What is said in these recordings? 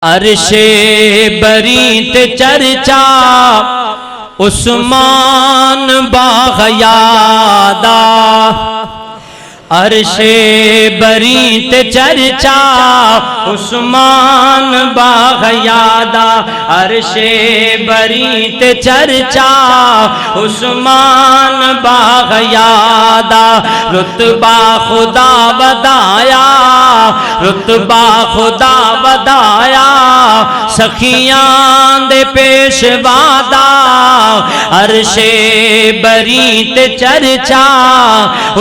عرش بری تے چرچا عثمان باغیادا، عرش بری تے چرچا عثمان باغیادا، عرش بری تے چرچا عثمان باغیادا، رتبہ خدا بدایا، رتبہ خدا بدایا، سخیاں دے پیشوا، عرش بری تے چرچا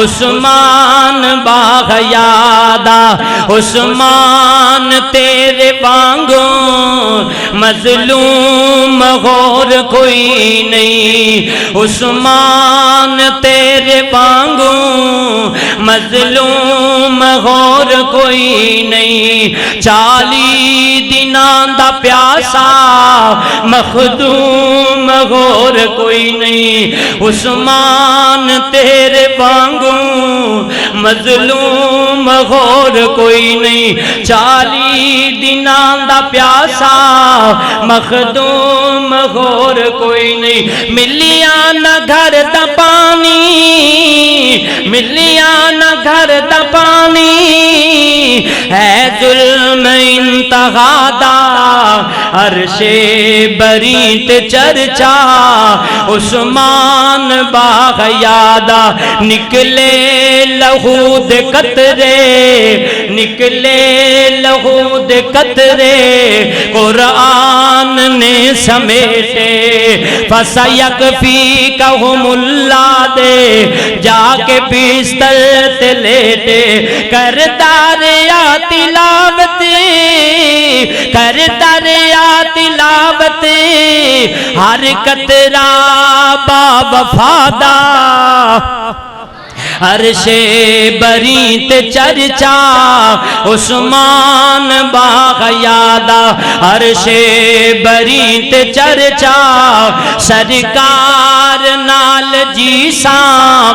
عثمان باغیادا، عثمان تیرے وانگوں مظلوم غور کوئی نہیں، عثمان تیرے وانگوں مظلوم غور کوئی نہیں، 40 دناں دا پیاسا مخدوم غور کوئی نہیں، عثمان تیرے وانگوں مظلوم غور کوئی نہیں، 40 دناں دا پیاسا مخدوم غور کوئی نہیں، ملیاں نہ گھر دا پانی، ملیاں نہ گھر دا پانی، ہے ظلم انتہا دا، عرش بری تے چرچا عثمان باغیادا، نکلے لہو دے قطرے، نکلے لہو دے قطرے، قرآن نے سمیٹے، فَسَيَكْفِيكَهُمُ اللَّهُ دے جا کے بستر تے لیٹے، کرتا ریا تلاوت، کرتا ریا تلاوت، ہر قطرہ با وفادا، عرش بری تے چرچا عثمان باغیادا، عرش بری تے چرچا سرکار نال جیساں،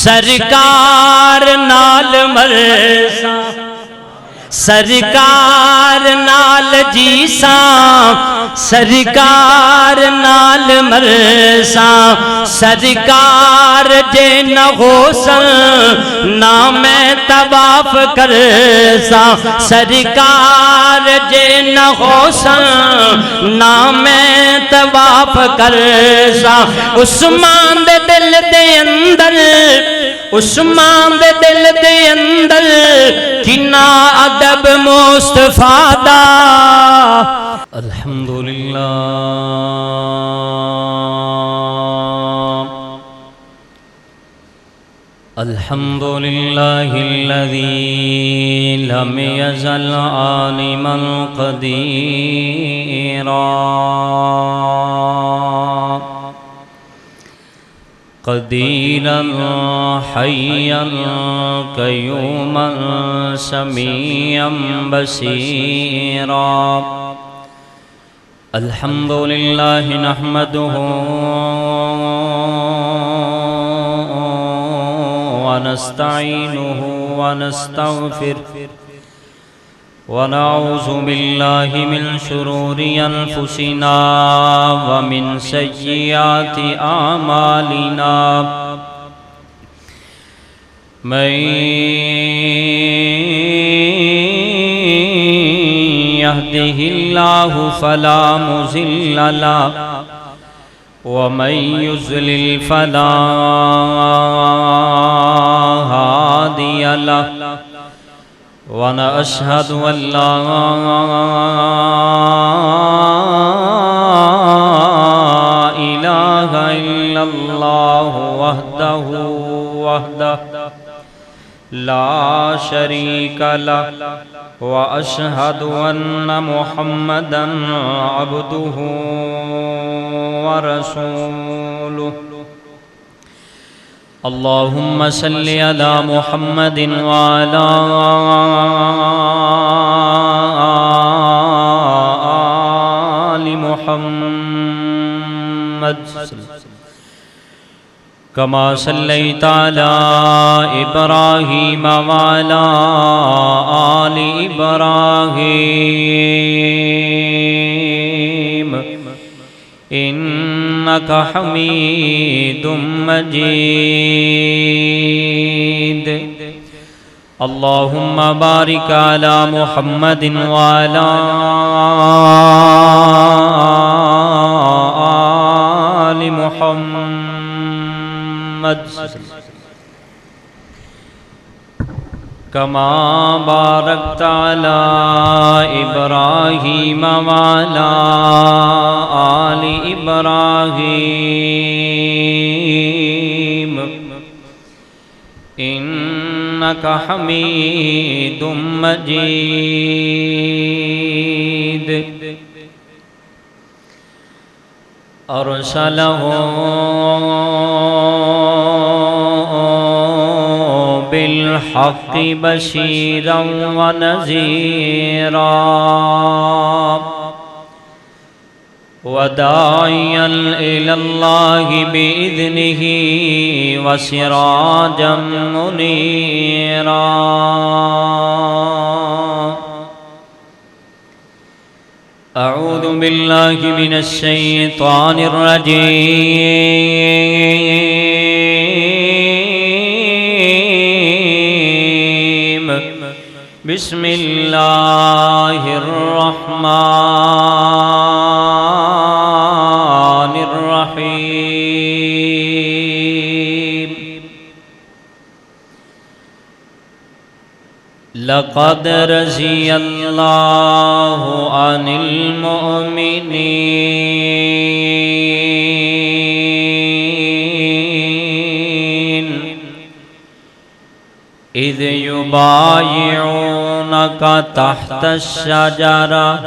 سرکار نال مرساں، سرکار نال جیساں، سرکار نال مرساں، سرکار جے نہ ہوسن نہ میں طواف کرساں، سرکار جے نہ ہوسن نہ میں طواف کرساں، عثمان دے دل دے اندر، عثمان دے دل دے اندر کنا ادب مصطفیٰ دا، الحمدللہ الحمدللہ الذی لم یزل عالما قدیرا، قدیرا حیا قیوما سمیعا بصیرا، الحمدللہ نحمدہ ونستعینہ ونستغفرہ، ونعوذ باللہ من شرور انفسنا ومن سیئات اعمالنا، من يهده الله فلا مضل له ومن يضلل فلا هادي له، ونشهد أن لا إله إلا الله وحده لا شريك له، وأشهد أن محمدًا عبده ورسوله، اللهم صل على محمد وعلى آل محمد كما صليت على إبراهيم وعلى آل إبراهيم إنك حميد مجيد اللهم بارك على محمد وعلى آل محمد كما باركت على إبراهيم وعلى آل إبراهيم إنك حميد مجيد أرسله بالحق بشيرا ونذيرا وداعيا إلى الله بإذنه وسراجا منيرا أعوذ بالله من الشيطان الرجيم بسم الله الرحمن الرحيم لقد رضي الله عن المؤمنين إذ يبايعونك تحت الشجرة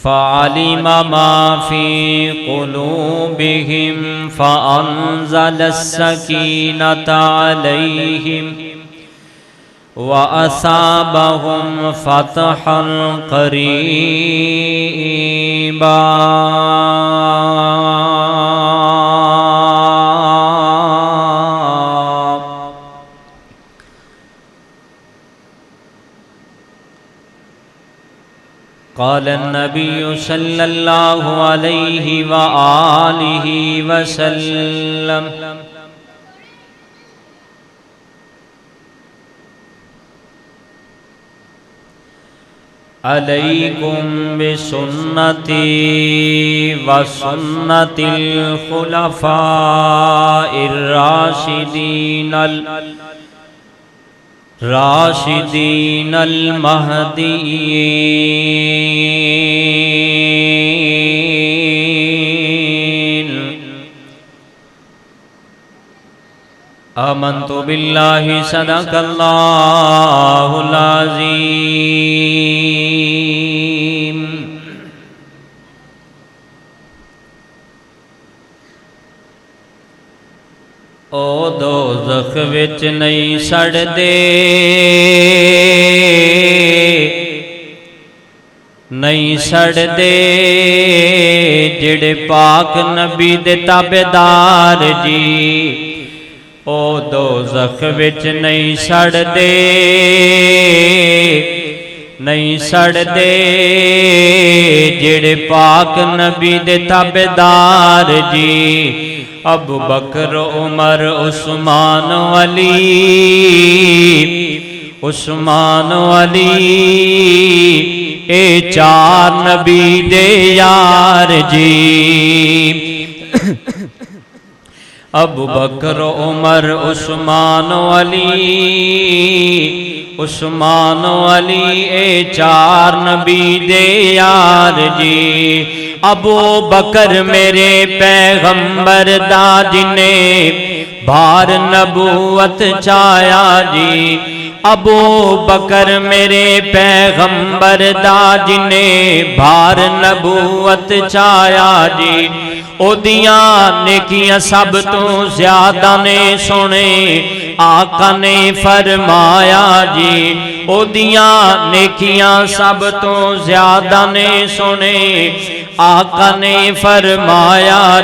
فعلم ما في قلوبهم فأنزل السكينة عليهم وأصابهم فتحا قريبا قال النبي صلى الله عليه وآله وسلم عليكم بسنتي وسنة الخلفاء الراشدين المهديين آمنت بالله صدق الله العظيم او دوزخ وچ نہیں سڑ دے نہیں سڑ دے جڑے پاک نبی دے تابعدار جی او دوزخ وچ نہیں سڑ دے نہیں سڑ دے جڑے پاک نبی دے تابعدار جی ابو بکر عمر عثمان علی اے چار نبی دے یار جی ابو بکر عمر عثمان علی اے چار نبی دے یار جی ابو بکر میرے پیغمبر دا جنے بھار نبوت چایا جی ابو بکر میرے پیغمبر دا جنے بھار نبوت چایا جی او دیاں نیکیاں سب تو زیادہ نے سنے آقا نے فرمایا جی او دیاں نیکیاں سب تو زیادہ نے سنے آقا نے فرمایا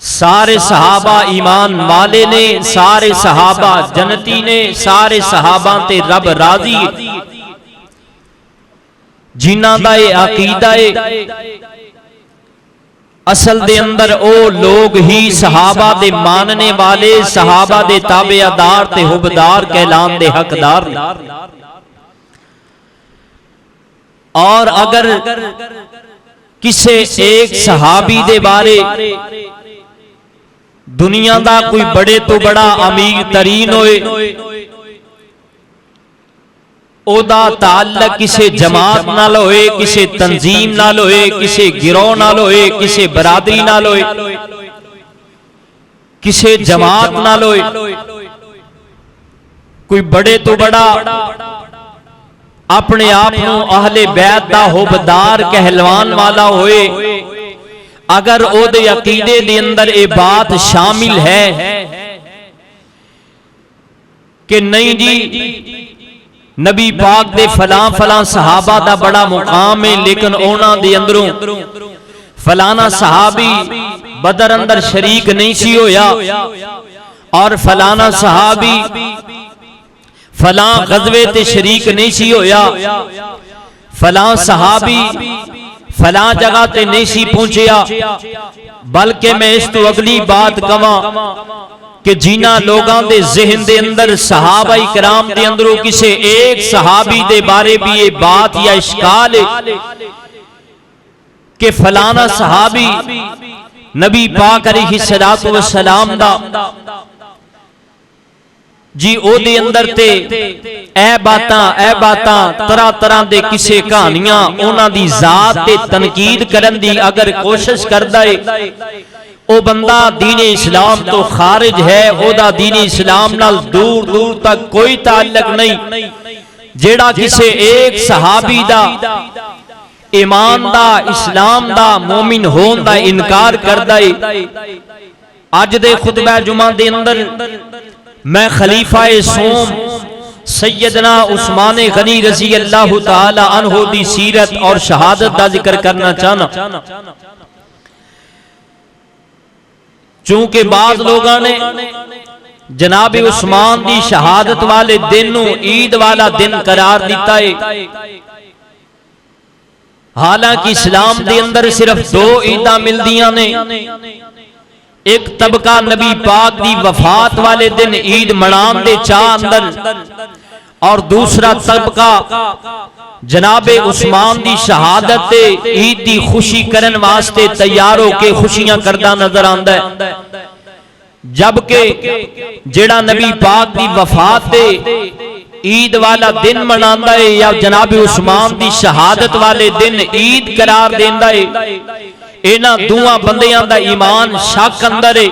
سارے صحابہ ایمان والے نے، سارے صحابہ جنتی نے، سارے صحابہ تے رب راضی جنہاں دا اے عقیدہ اے اصل دے اندر او لوگ ہی صحابہ دے ماننے والے، صحابہ دے تابعدار تے حبدار کہلان دے حقدار نے۔ اور اگر کسے ایک صحابی دے بارے دنیا دا کوئی بڑے تو بڑا امیر ترین ہوئے، او دا تعلق کسے جماعت نال ہوئے، کسے تنظیم نال ہوئے، کسے گروہ نال ہوئے، کسے برادری نال ہوئے، کسے جماعت نال ہوئے، کوئی بڑے تو بڑا اپنے آپ نو اہل بیت دا حبدار کہلوان والا ہوئے، اگر او دے عقیدے دے اندر اے بات شامل ہے کہ نہیں جی نبی پاک دے فلاں فلاں صحابہ دا بڑا مقام ہے، لیکن اونا دے اندروں فلانا صحابی بدر اندر شریک نہیں سی ہویا، اور فلانا صحابی فلاں غزوے تے شریک نہیں سی ہویا، فلاں صحابی فلاں جگہ تے نہیں سی پہنچیا، بلکہ میں اس تو اگلی بات کہاں کہ جنہ لوگاں دے ذہن دے اندر صحابہ کرام دے اندروں کسے ایک صحابی دے بارے بھی یہ بات یا اشکال ہے کہ فلانا صحابی نبی پاک علیہ السلام دا جی او دے اندر تے اے باتاں طرح طرح دے کسے کہانیاں اونا دی ذات تے تنقید کرن دی اگر کوشش کردہ ہے، او بندہ دین اسلام تو خارج ہے، او دا دین اسلام نال دور دور تک کوئی تعلق نہیں۔ جیڑا کسے ایک صحابی دا ایمان دا اسلام دا مومن ہون دا انکار کردہ ہے، آج دے خطبہ جمعہ دے اندر میں خلیفہ سوم سیدنا عثمان غنی رضی اللہ تعالی عنہ دی سیرت اور شہادت دا ذکر کرنا چاہنا، چونکہ بعض لوگاں نے جناب عثمان دی شہادت والے دن نو عید والا دن قرار دیتا ہے، حالانکہ اسلام دے اندر صرف دو عیداں ملدیاں نے، ایک طبقہ نبی پاک دی وفات والے دن عید منان دے چاہ اندر، اور دوسرا طبقہ جناب عثمان دی شہادت تے عید دی خوشی کرن واسطے تیار ہو کے خوشیاں کردہ نظر آندا ہے، جبکہ جڑا نبی پاک دی وفات تے عید والا دن مناندا ہے یا جناب عثمان دی شہادت والے دن عید قرار دیندا ہے، اینا دوہاں بندیاں دا ایمان شک اندر ہے۔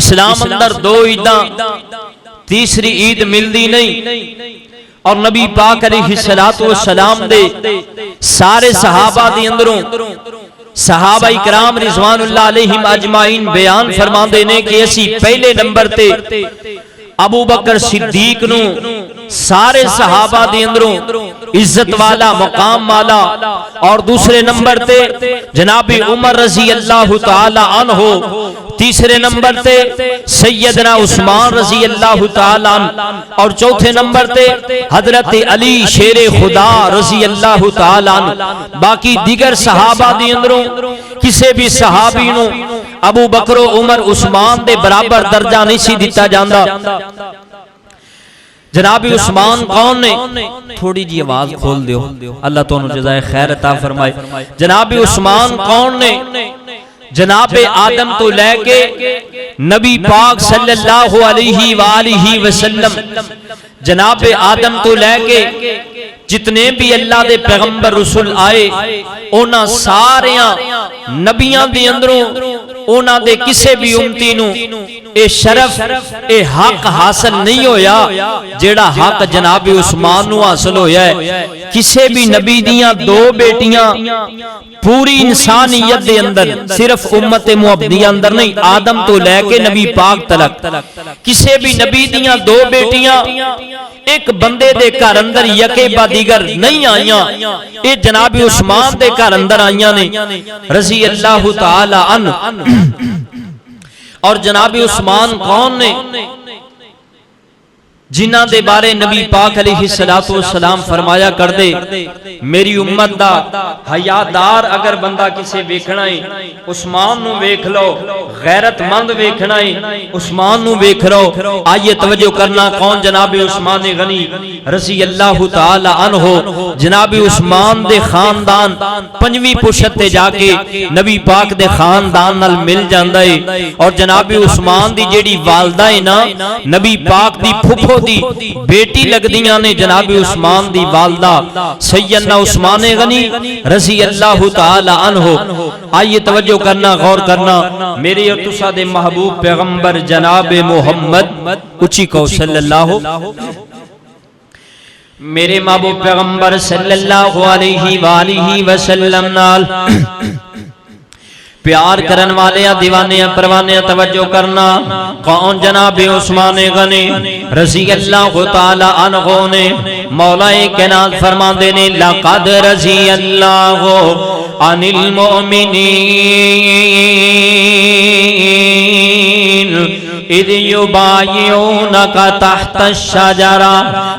اسلام اندر دو عیداں، تیسری عید ملدی نہیں، اور نبی پاک علیہ السلام دے سارے صحابہ دی اندروں صحابہ اکرام رضوان اللہ علیہم اجمعین بیان فرماندے نے کہ اسی پہلے نمبر تے ابو بکر صدیق نو سارے صحابہ دی اندروں عزت والا مقام والا، اور دوسرے نمبر تے جناب عمر رضی اللہ تعالی عنہ، تیسرے نمبر تے سیدنا عثمان رضی اللہ تعالی عنہ، اور چوتھے نمبر تے حضرت علی شیر خدا رضی اللہ تعالی عنہ۔ باقی دیگر صحابہ دی اندروں کسے بھی صحابی نو ابو بکر و عمر عثمان دے برابر درجہ نہیں سی دیتا جاندہ۔ جناب عثمان کون نے؟ تھوڑی جی آواز کھول دیو، اللہ تو انہوں جزائے خیر عطا فرمائے۔ جناب عثمان کون نے؟ جناب آدم تو لے کے نبی پاک صلی اللہ علیہ وآلہ وسلم، جناب آدم تو لے کے جتنے بھی اللہ دے پیغمبر رسول آئے، اونا ساریاں نبیاں دی اندروں اونا دے کسے بھی امتی نو اے شرف اے حق حاصل نہیں ہویا جیڑا حق جناب عثمان نو حاصل ہویا ہے۔ کسے بھی نبی دیاں دو بیٹیاں پوری انسانیت دے اندر، صرف امت محمدیہ اندر نہیں، آدم تو لے کے نبی پاک تلک، کسے بھی نبی دیاں دو بیٹیاں ایک بندے دے گھر اندر یکے با دیگر نہیں آئیاں، اے جناب عثمان دے گھر اندر آئیاں نے رضی اللہ تعالی عنہ۔ اور جناب عثمان کون نے؟ جنہ دے بارے نبی پاک علیہ السلام فرمایا کر دے میری امت دا حیادار اگر بندہ کسے ویکھنا ہے عثمان نو ویکھ لو، غیرت مند ویکھنا ہے عثمان نو ویکھ لو۔ آئیے توجہ کرنا، کون؟ جناب عثمان غنی رضی اللہ تعالی عنہ۔ جناب عثمان دے خاندان پنجویں پشت تے جا کے نبی پاک دے خاندان نال مل جاندا ہے، اور جناب عثمان دی جیڑی والدہ ہے نا نبی پاک دی پھپھو دی بیٹی لگ دیاں نے جناب عثمان دی والدہ سیدنا عثمان غنی رضی اللہ تعالی عنہ۔ آئیے توجہ کرنا، غور کرنا، میرے اور تسا دے محبوب پیغمبر جناب محمد اچھی کو صلی اللہ، میرے محبوب پیغمبر صلی اللہ علیہ وآلہ وسلم نال پیار کرن والے دیوانے پروانے توجہ کرنا، کون؟ جناب عثمان غنی رضی اللہ تعالی عنہ نے مولا کائنات فرماندے نے لقد رضی اللہ عن المؤمنین اذ یبایعونک تحت الشجرہ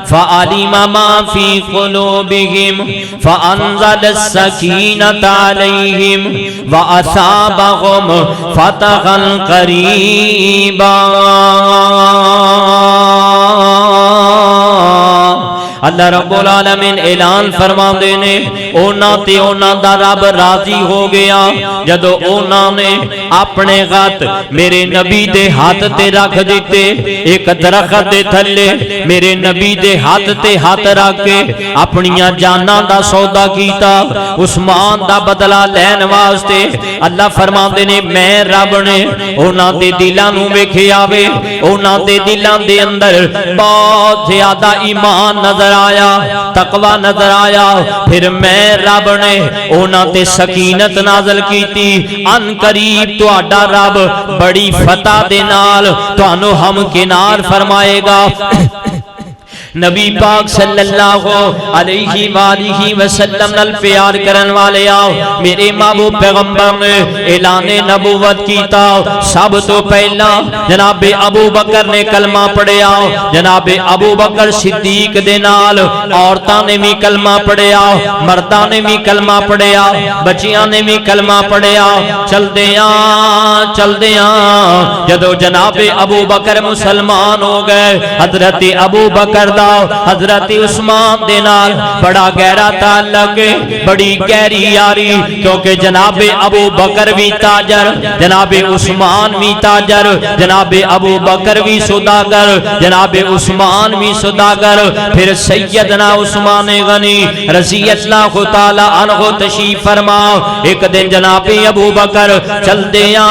فعلم ما فی قلوبہم فانزل السکینۃ علیہم وَأَثَابَهُمْ فَتَحًا قَرِيبًا۔ اللہ رب العالمین اعلان فرما دینے اونا تے اونا دا رب راضی ہو گیا جدو اونا نے اپنے غات میرے نبی دے ہاتھ تے رکھ دیتے، ایک درخت دے تھلے میرے نبی دے ہاتھ تے ہاتھ رکھ کے اپنیاں جانا دا سودا کیتا عثمان دا بدلہ لین واسطے۔ اللہ فرما دینے میں رب نے اونا دے دلانوں ویکھے آوے، اونا دے دلان دے اندر بہت زیادہ ایمان نظر آیا، تقوی نظر آیا، پھر میں رب نے اونا تے سکینت نازل کیتی۔ ان قریب تو آڈا رب بڑی فتح دے نال تو انو ہم کنار فرمائے گا۔ نبی پاک صلی اللہ علیہ وآلہ وسلم نال پیار کرن والے آؤ، میرے محبوب پیغمبر نے اعلان نبوت کیتا۔ سب تو پہلا جناب ابو بکر نے کلمہ پڑھے آؤ، جناب ابو بکر صدیق دے نال عورتاں نے بھی کلمہ پڑھے آؤ، مرداں نے بھی کلمہ پڑھے آؤ، بچیاں نے بھی کلمہ پڑھے آؤ۔ چل دیاں جدو جناب ابو بکر مسلمان ہو گئے، حضرت ابو بکر حضرت عثمان دے نال بڑا گہرا تعلق، بڑی گہری یاری، کیونکہ جناب ابو بکر بھی تاجر، جناب عثمان بھی تاجر، جناب ابو بکر بھی سوداگر، جناب عثمان بھی سوداگر۔ پھر سیدنا عثمان غنی رضی اللہ تعالی عنہ تشریف فرما، ایک دن جناب ابو بکر چل دیاں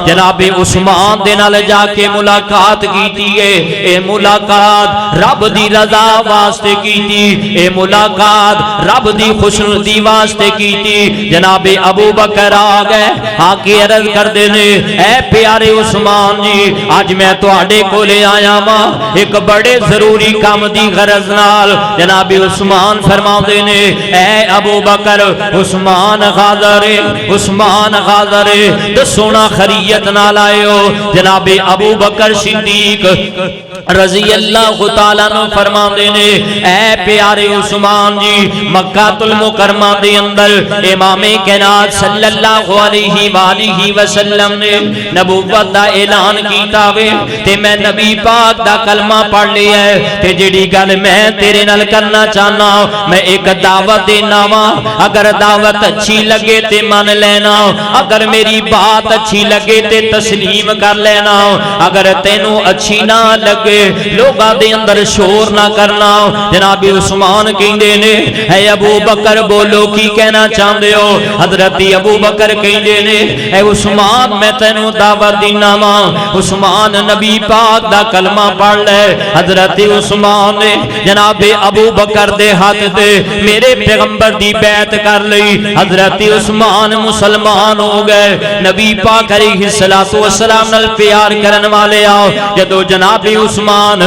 جناب عثمان دے نال جا کے ملاقات کیتی ہے۔ اے ملاقات رب دی رضا واسطے کیتی، اے ملاقات رب دی خوشنودی واسطے کیتی۔ جناب ابو بکر آ گئے، آکے عرض کر دینے اے پیارے عثمان جی آج میں تو آڈے کو لے آیا ماں ایک بڑے ضروری کام دی غرض نال۔ جناب عثمان فرما دینے اے ابو بکر عثمان غازر دسونا خریت نال آئے ہو۔ جناب ابو بکر صدیق رضی اللہ تعالیٰ نے فرما دینے اے پیارے عثمان جی مکہ المکرمہ دے اندر امام کائنات صلی اللہ علیہ وآلہ وسلم نے نبوت دا اعلان کیتا وے تے میں نبی پاک دا کلمہ پڑھ لیا ہے تے جڑی گل میں تیرے نال کرنا چاہنا میں ایک دعوت دینا وا، اگر دعوت اچھی لگے تے مان لینا، اگر میری بات اچھی لگے تے تسلیم کر لینا، اگر تینوں اچھی نہ لگے لوگاں دے اندر شور نہ کرنا۔ جناب عثمان کہندے نے اے ابو بکر بولو کی کہنا چاہندے ہو؟ حضرت ابو بکر کہندے نے اے عثمان میں تینوں دعوت دینا وا، عثمان نبی پاک دا کلمہ پڑھ لے۔ حضرت عثمان نے جناب ابو بکر دے ہاتھ دے میرے پیغمبر دی بیعت کر لئی، حضرت عثمان مسلمان ہو گئے۔ نبی پاک علیہ الصلوۃ والسلام نال پیار کرن والے آؤ، جدو جناب عثمان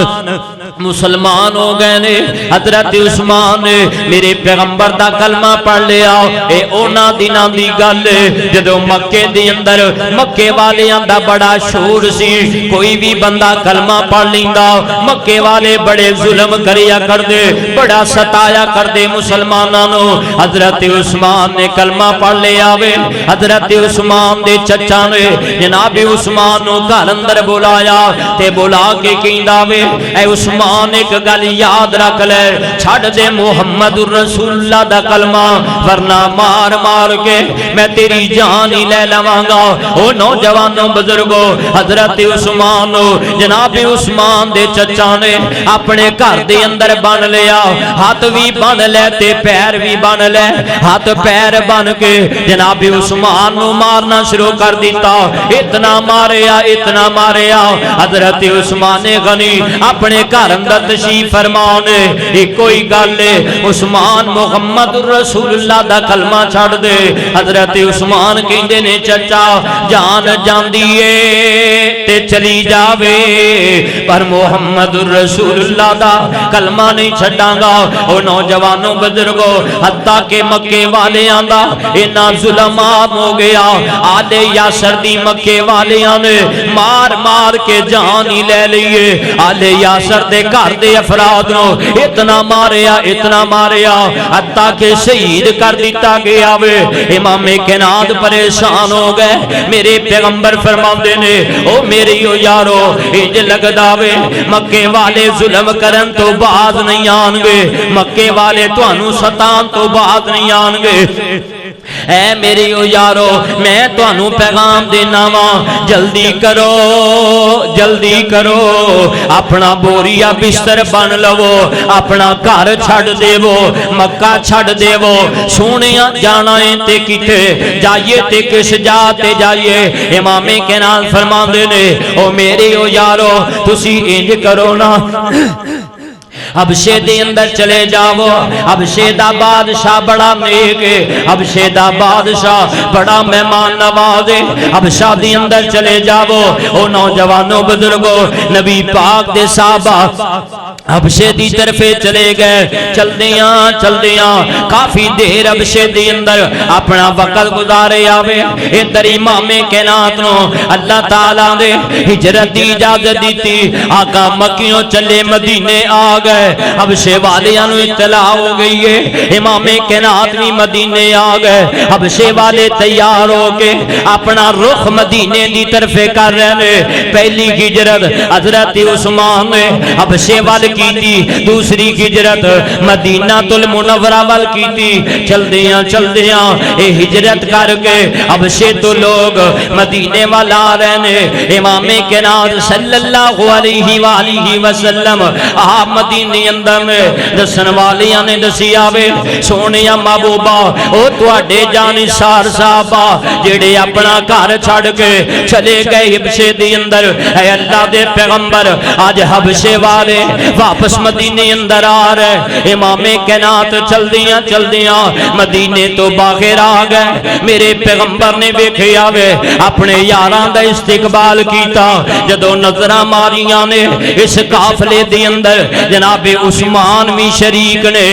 مسلمان ہو گئے نے حضرت عثمان نے میرے پیغمبر دا کلمہ پڑھ لیا اے اونا دناں دی گل جدو مکے دی اندر مکے والیاں دا بڑا شور سی کوئی بھی بندہ کلمہ پڑھ لیندا مکے والے بڑے ظلم کریا کر دے بڑا ستایا کر دے مسلماناں نو حضرت عثمان نے کلمہ پڑھ لیا وے حضرت عثمان دے چچا نے جناب عثمان نو گھر اندر بلایا تے بلا کے کہندا وے اے عثمان ایک گل یاد رکھ لے چھڑ دے محمد رسول اللہ دا کلمہ ورنہ مار مار کے میں تیری جان ہی لے لواں گا او نوجوانوں بزرگوں حضرت عثمان جناب عثمان دے چچا نے اپنے گھر دے اندر بن لیا ہاتھ بھی بن لے تے پیر بھی بن لے ہاتھ پیر بن کے جناب عثمان نو مارنا شروع کر دیتا اتنا ماریا حضرت عثمان غنی اپنے گھر اندر تشریف فرمانے ایک کوئی گل عثمان محمد رسول اللہ دا کلمہ چھڑ دے حضرت عثمان کہندے نے چچا جان جاندی اے تے چلی جاوے پر محمد رسول اللہ دا کلمہ نہیں چھڈاں گا او نوجوانوں بزرگوں حتیٰ کہ مکے والیاں دا انہاں ظلم عام ہو گیا آلے یاسر دی مکے والیاں نے مار مار کے جان ہی لے لیے آلے یاسر دے گھر دے افراد نو اتنا ماریا حتیٰ کہ شہید کر دیتا گیا وے امام کائنات پریشان ہو گئے میرے پیغمبر فرماندے نے او میری او یارو انج لگدا وے مکے والے ظلم کرن تو باز نہیں آن گے مکے والے تانوں ستان تو باز نہیں آن گے اے میری او یارو میں تانوں پیغام دینا وا جلدی کرو اپنا بوریا بستر بن لو اپنا گھر چھڑ دیو مکہ چھڑ دیو سونیا جانا ہے تے کتے جائیے تے کس جا تے جائیے امام کائنات فرماندے نے او میری او یارو تسی انج کرو نا حبشے دے اندر چلے جاؤ حبشے دا بادشاہ بڑا نیک ہے حبشے دا بادشاہ بڑا مہمان نواز ہے حبشہ دے اندر چلے جاؤ او نوجوانوں بزرگوں نبی پاک دے صحابہ حبشے دی طرفے چلے گئے چل دیاں کافی دیر حبشے دی اندر اپنا وقت گزارے آوے ادھر امام کائنات نو اللہ تعالیٰ دے ہجرت دی اجازت دیتی آقا مکیوں چلے مدینے آ گئے حبشے والیاں نو اطلاع ہو گئی ہے امام کائنات بھی مدینے آ گئے حبشے والے تیار ہو کے اپنا رخ مدینے دی طرف کر رہے ہیں پہلی ہجرت حضرت عثمان نے حبشے وال کیتی دوسری ہجرت مدینہ المنورہ وال کیتی چل دیاں اے ہجرت کر کے حبشے تو لوگ مدینے وال آ رہے ہیں امام کائنات صلی اللہ علیہ وآلہ وسلم آپ مدینے اندر میں دسن والیاں نے دسی آوے سونیا محبوبہ او تواڈے جانثار صحابہ جڑے اپنا گھر چھڑ کے چلے گئے حبشے دی اندر اے اللہ دے پیغمبر آج حبشے والے واپس مدینے اندر آ رہے امام کائنات چل دیاں مدینے تو باہر آ گئے میرے پیغمبر نے ویکھے آوے اپنے یاراں دا استقبال کیتا جدوں نظراں ماریاں نے اس قافلے دی اندر جناب عثمان بھی شریک نے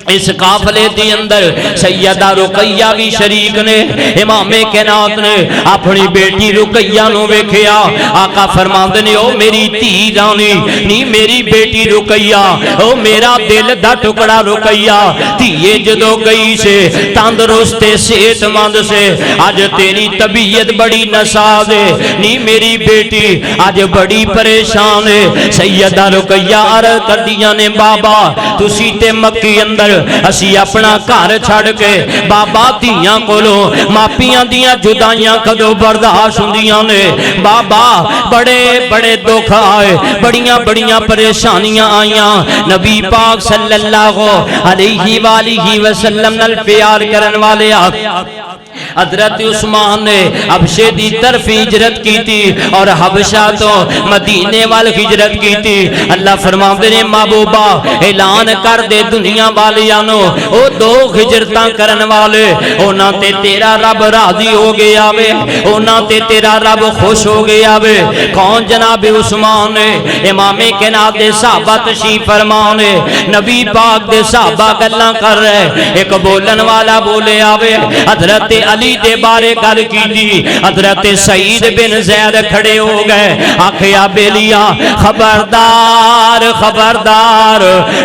اس قافلے دی اندر سیدہ رقیہ بھی شریک نے امام کائنات نے اپنی بیٹی رقیہ نو ویکھیا آقا فرماندے نے او میری دھی رانی نی میری بیٹی رقیہ او میرا دل دا ٹکڑا رقیہ دھیے جدو گئی سے تندرست صحت مند سے آج تیری طبیعت بڑی نساز ہے نی میری بیٹی آج بڑی پریشان ہے سیدہ رقیہ عرض کر دیا نے بابا تسی تے مکی اندر اسی اپنا گھر چھڑ کے بابا دھیاں کولو ماپیاں دیاں جدائیاں کدو برداشت ہوندیاں نے بابا بڑے دکھ آئے بڑیاں پریشانیاں آئیاں نبی پاک صلی اللہ علیہ وآلہ وسلم نال پیار کرن والے حضرت عثمان نے حبشے دی طرف ہجرت کی تھی اور حبشہ تو مدینے وال ہجرت کی تھی. اللہ فرماتے نے محبوبہ اعلان کر دے دنیا والیاں نو او دو ہجرتاں کرن والے اونا تے تیرا رب راضی ہو گیا وے, اونا تے تیرا رب خوش ہو گیا وے. کون جناب عثمان نے امام کائنات دے صحابہ تشریف فرما نے نبی پاک دے صحابہ گلاں کر رہے ایک بولن والا بولے آوے حضرت علی دے بارے گل کی دی. حضرت سعید بن زید کھڑے ہو گئے آکھیا بیلیا خبردار خبردار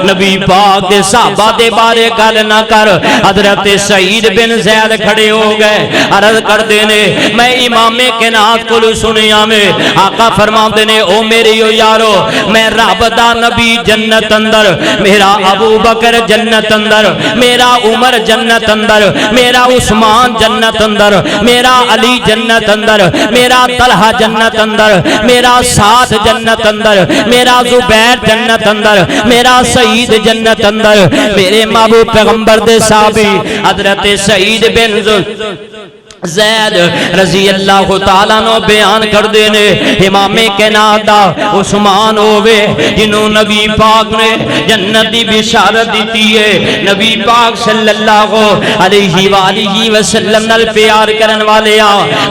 نبی پاک دے صحابہ دے بارے گل نہ کر. حضرت سعید بن زید کھڑے ہو گئے عرض کر دینے میں امام کائنات کو سنیا میں آقا فرماتے نے او میری یارو میں رب دا نبی جنت اندر, میرا ابو بکر جنت اندر, میرا عمر جنت اندر, میرا عثمان جنت اندر, میرا علی جنت اندر, میرا طلحہ جنت اندر, میرا سعد جنت اندر, میرا زبیر جنت اندر, میرا سعید جنت اندر. میرے محبوب پیغمبر دے صحابی حضرت سعید بن زید رضی اللہ تعالیٰ نو بیان کر دینے امام کائنات دا عثمان ہووے جنہوں نبی پاک نے جنت دی بشارت دیتی ہے. نبی پاک صلی اللہ علیہ وآلہ وسلم نال پیار کرن والے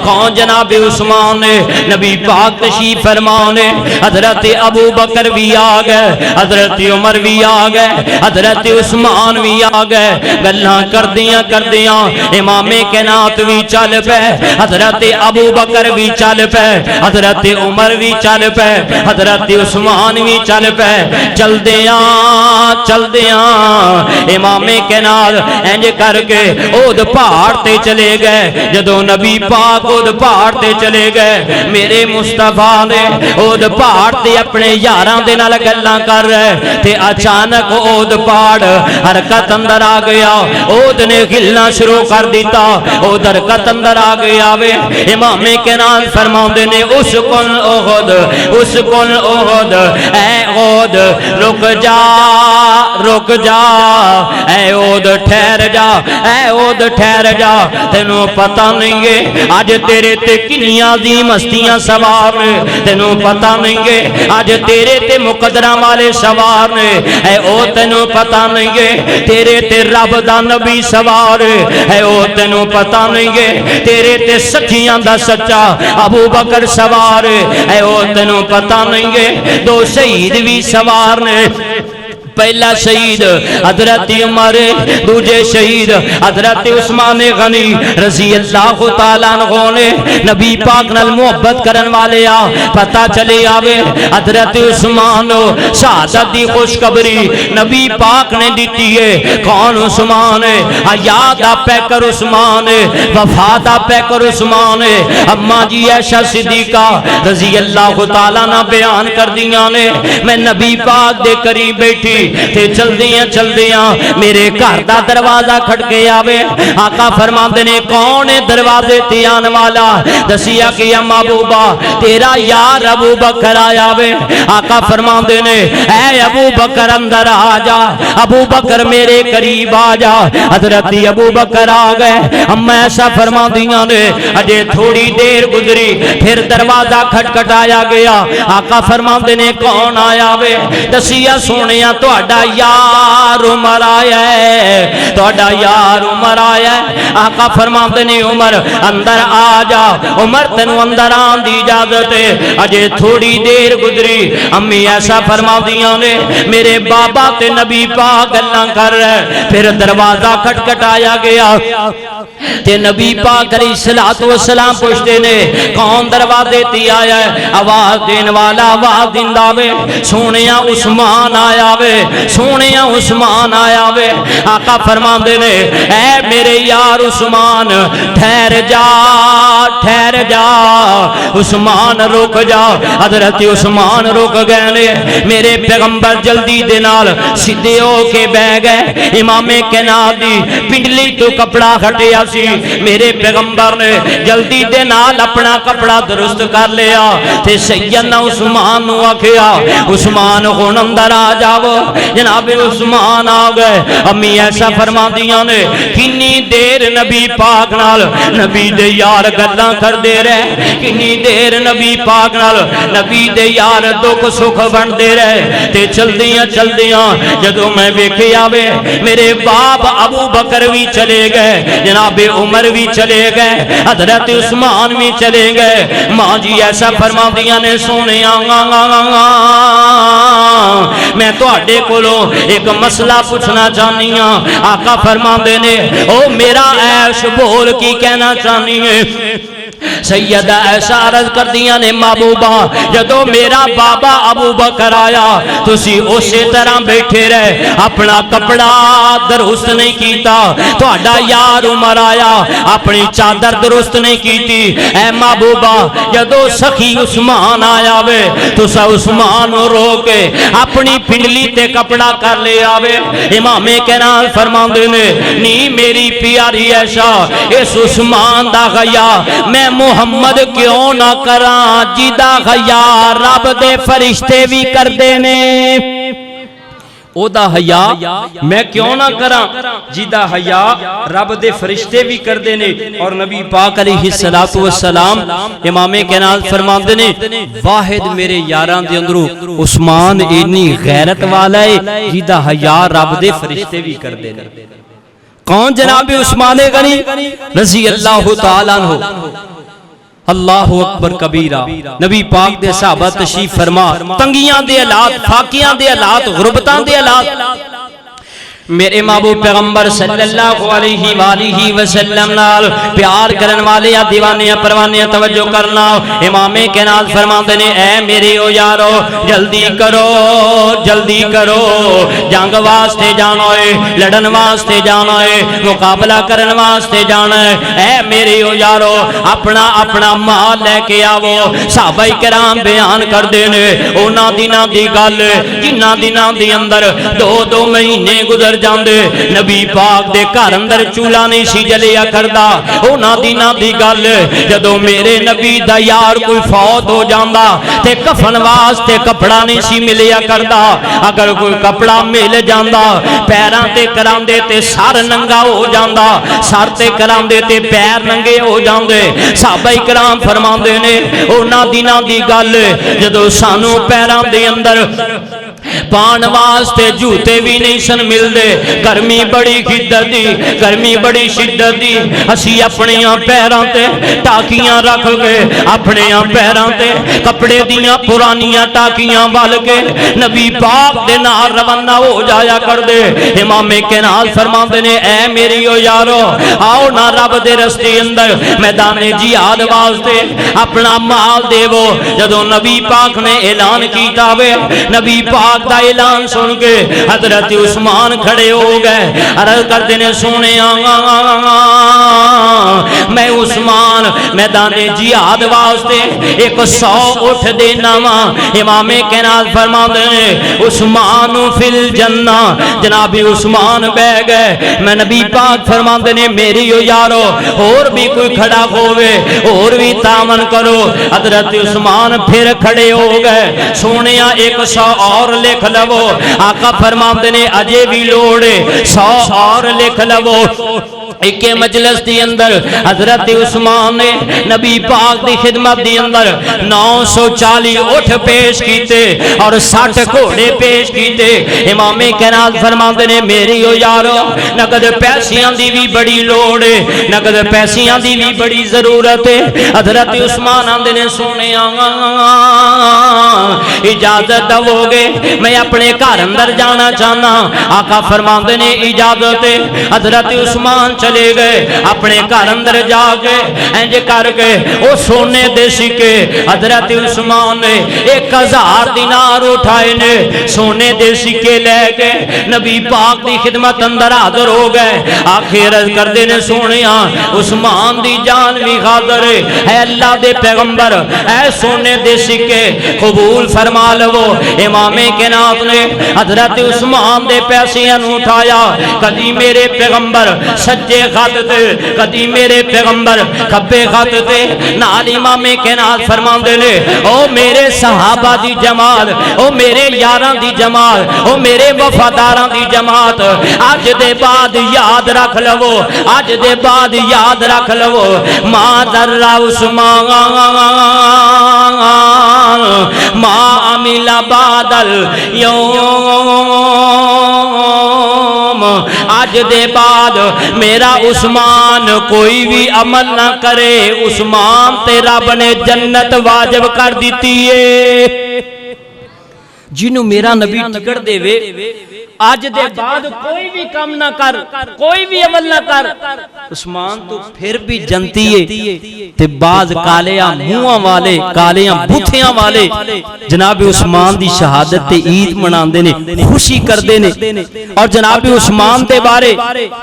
کون جناب عثمان نے نبی پاک تشریف فرمانے. حضرت ابو بکر بھی آ گئے, حضرت عمر بھی آ گئے, حضرت عثمان بھی آ گئے. گلاں کردیاں امام کائنات بھی چل پے, حضرت ابو بکر بھی چل پے, حضرت عمر بھی چل پے, حضرت عثمان بھی چل پے. چل دیاں امام کائنات انج کر کے اود پہاڑ تے چلے گئے. جدوں نبی پاک اود پہاڑ تے چلے گئے میرے مصطفیٰ نے اود پہاڑ تے اپنے یاراں دے نال گلاں کر رہے تے اچانک اود پہاڑ حرکت اندر آ گیا. اود نے ہلنا شروع کر دیتا, اود حرکت اندر آ گیا وے. امام کائنات فرماندے نے اسکن احد اسکن احد اے احد رک جا رک جا, اے احد ٹھہر جا, اے احد ٹھہر جا. تینوں پتہ نہیں ہے اج تیرے تے کنیاں عظیم ہستیاں سوار نے, تینوں پتہ نہیں ہے اج تیرے تے مقدراں والے سوار نے. اے او تینوں پتہ نہیں ہے تیرے تے رب دا نبی سوار ہے. او تینوں پتہ نہیں ہے تیرے تے سچیاں دا سچا ابو بکر سوار ہے. او تینوں پتہ نہیں ہے دو شہید بھی سوار نے. پہلا شہید حضرت عمر, دوجے شہید حضرت عثمان غنی رضی اللہ تعالیٰ عنہ نے نبی پاک نال محبت کرن والے پتہ چلے آوے حضرت عثمان شہادت دی خوشخبری نبی پاک نے دیتی ہے. کون عثمان ہے؟ حیات دا پیکر عثمان ہے, وفات دا پیکر عثمان ہے. اما جی عائشہ صدیقہ رضی اللہ تعالیٰ نے بیان کر دیاں نے میں نبی پاک دے قریب بیٹھی تے چل دیاں میرے گھر دا دروازہ کھڑکے آوے. آقا فرماندے نے کون ہے دروازے تے آن والا؟ دسیا کہ محبوبہ تیرا یار ابو بکر آیا وے. آقا فرماندے نے اے ابو بکر اندر آ جا, ابو بکر میرے قریب آ جا. حضرت ابو بکر آ گئے. اما ایسا فرماندیاں نے اجے تھوڑی دیر گزری پھر دروازہ کھٹکھٹایا گیا. آقا فرماندے نے کون آیا وے؟ دسیا سونیا تہاڈا یار عمر آیا ہے, تہاڈا یار عمر آیا ہے. آقا فرماندے نے عمر اندر آ جا. عمر تینوں اندر آن دی اجازت ہے. اجے تھوڑی دیر گزری امی ایسا فرماندیاں نے میرے بابا تے نبی پاک گلاں کر رہے. پھر دروازہ کھٹکھٹایا گیا تے نبی پاک علیہ الصلوۃ والسلام پوچھتے نے کون دروازے تے آیا ہے؟ آواز دین والا آواز دیندا وے سونیا عثمان آیا وے, سونیا عثمان آیا وے. آقا فرماندے نے اے میرے یار عثمان ٹھہر جا ٹھہر جا, عثمان رک جا. حضرت عثمان رک گئے نے. میرے پیغمبر جلدی دے نال سیدھے ہو کے بیٹھ گئے. امام کائنات دی پنڈلی تو کپڑا ہٹیا سی سی میرے پیغمبر نے جلدی دے نال اپنا کپڑا درست کر لیا تے سیدنا عثمان نو آکھیا عثمان ہن اندر آ جاؤ جناب عثمان آ گئے امی ایسا فرماندیاں نے کنی دیر نبی پاک نال نبی دے یار گلاں کردے رہے کنی دیر نبی پاک نال نبی دے یار دکھ سکھ بنتے رہے تے چلدیاں جدوں میں ویکھیا وے میرے باپ ابو بکر بھی چلے گئے جناب عمر بھی چلے گئے حضرت عثمان بھی چلے گئے ماں جی ایسا فرماندیاں نے سونیا میں تواڈے کولوں ایک مسئلہ پوچھنا چاہنی ہاں آقا فرماندے نے او میرا عیش بول کی کہنا چاہنی ہے سیدہ ایسا عرض کر دیا نے محبوبہ جدو میرا بابا ابو بکر آیا تسی اسی طرح بیٹھے رہے اپنا کپڑا درست نہیں کیتا تہاڈا یار عمر آیا اپنی چادر درست نہیں کیتی اے محبوبہ جدو سخی عثمان آیا وے تسا عثمان رو کے اپنی پنڈلی تے کپڑا کر لے آوے امام کینال فرماندے نے نی میری پیاری ایشا اس عثمان دا غیا میں محمد کیوں نہ کراں جیدہ غیا رب دے فرشتے بھی کر دینے او دا حیا میں کیوں نہ کراں جیدہ حیا رب دے فرشتے بھی کر دینے اور نبی پاک علیہ السلام امام کینال فرماندے نے واحد میرے یاران دے اندروں عثمان اینی غیرت والا ہے جیدہ حیا رب دے فرشتے بھی کر دینے کون جناب عثمان غنی رضی اللہ تعالیٰ عنہ اللہ اکبر کبیرہ نبی پاک دے صحابہ تشریف فرما تنگیاں دے حالات فاقیاں دے حالات غربتاں دے حالات میرے محبوب پیغمبر صلی اللہ علیہ وآلہ وسلم نال پیار کرن والے یا دیوانے پروانے توجہ کرنا امام کینال فرماندے نے اے میرے او یارو جلدی کرو جنگ واسطے جانا ہے لڑن واسطے جانا ہے مقابلہ کرن واسطے جانا ہے اے میرے او یارو اپنا مال لے کے آو صحابہ کرام بیان کر دینے اونا دنوں دی گل جنہ دنوں دی اندر دو مہینے گزر جاندے نبی پاک دے گھر اندر چولہا نہیں سی جلیا کردا اونا دیناں دی گل جدوں میرے نبی دا یار کوئی فوت ہو جاندا تے کفن واسطے کپڑا نہیں سی ملیا کردا اگر کوئی کپڑا مل جاندا پیراں تے کراندے تے سر ننگا ہو جاندا سر تے کراندے تے پیر ننگے ہو جاندے صحابہ کرام فرماندے نے اونا دیناں دی گل جدوں سانو پیراں دے اندر پان واسطے جوتے بھی نہیں سن مل دے گرمی بڑی شدت دی اسی اپنیاں پیراں تے ٹاکیاں رکھ گئے اپنیاں پیراں تے کپڑے دیاں پرانیاں ٹاکیاں بال کے نبی پاک دے نال روانہ ہو جایا کر دے امام کینال فرماندے نے اے میری او یارو آؤ نہ رب دے رستے اندر میدان جہاد واسطے اپنا مال دیو جدوں نبی پاک نے اعلان کیتا وے نبی پاک دا اعلان سن کے حضرت عثمان کھڑے ہو گئے عرض کرتے نے سونے میں عثمان میدان جہاد واسطے 100 اٹھ دینا وا امام کینال فرماندے نے عثمان فی الجنہ جناب عثمان بہ گئے میں نبی پاک فرماندے نے میری او یارو اور بھی کوئی کھڑا ہوئے اور بھی تعاون کرو حضرت عثمان پھر کھڑے ہو گئے سونیا 100 اور لکھ لو آقا فرماندے نے اجے بھی لوڑے 100 اور لکھ لو ایک مجلس دی اندر حضرت عثمان نے نبی پاک دی خدمت دی اندر 940 اٹھ پیش کیتے اور 60 گھوڑے پیش کیتے امام کینال فرماندے نے میری او یارو نقد پیسیاں دی بھی بڑی لوڑ ہے نقد پیسیاں دی بھی بڑی ضرورت ہے حضرت عثمان آندے نے سونے اجازت دو گے میں اپنے گھر اندر جانا چاہنا آقا فرماندے نے اجازت ہے حضرت عثمان چلے گئے اپنے گھر اندر جا کے انج کر کے او سونے دے سکے حضرت عثمان نے 1000 دینار اٹھائے نے سونے دے سکے لے کے نبی پاک دی خدمت اندر حاضر ہو گئے آخر عرض کردے نے سونیا عثمان دی جان بھی حاضر ہے اے اللہ دے پیغمبر اے سونے دے سکے قبول فرما لو امام کینات نے حضرت عثمان دے پیسے اٹھایا کدی میرے پیغمبر سجے سجے خط تے کدی میرے پیغمبر کھبے خط تے نال امام کائنات فرماندے نے او میرے صحابہ دی جماعت او میرے یاراں دی جماعت او میرے وفاداراں دی جماعت اج دے بعد یاد رکھ لو اج دے بعد یاد رکھ لو ما ذرا عثمان ما عمل بعد اليوم آج دے بعد میرا عثمان کوئی بھی عمل نہ کرے عثمان تے رب نے جنت واجب کر دیتی ہے جنہوں میرا نبی ٹکٹ دے وے آج دے بعد کوئی بھی کام نہ کر کوئی بھی عمل نہ کر عثمان تو پھر بھی جنتی ہے تے بعض کالیاں منہاں والے کالیاں بوتھیاں والے جناب عثمان دی شہادت تے عید مناندے نے خوشی کردے نے اور جناب عثمان دے بارے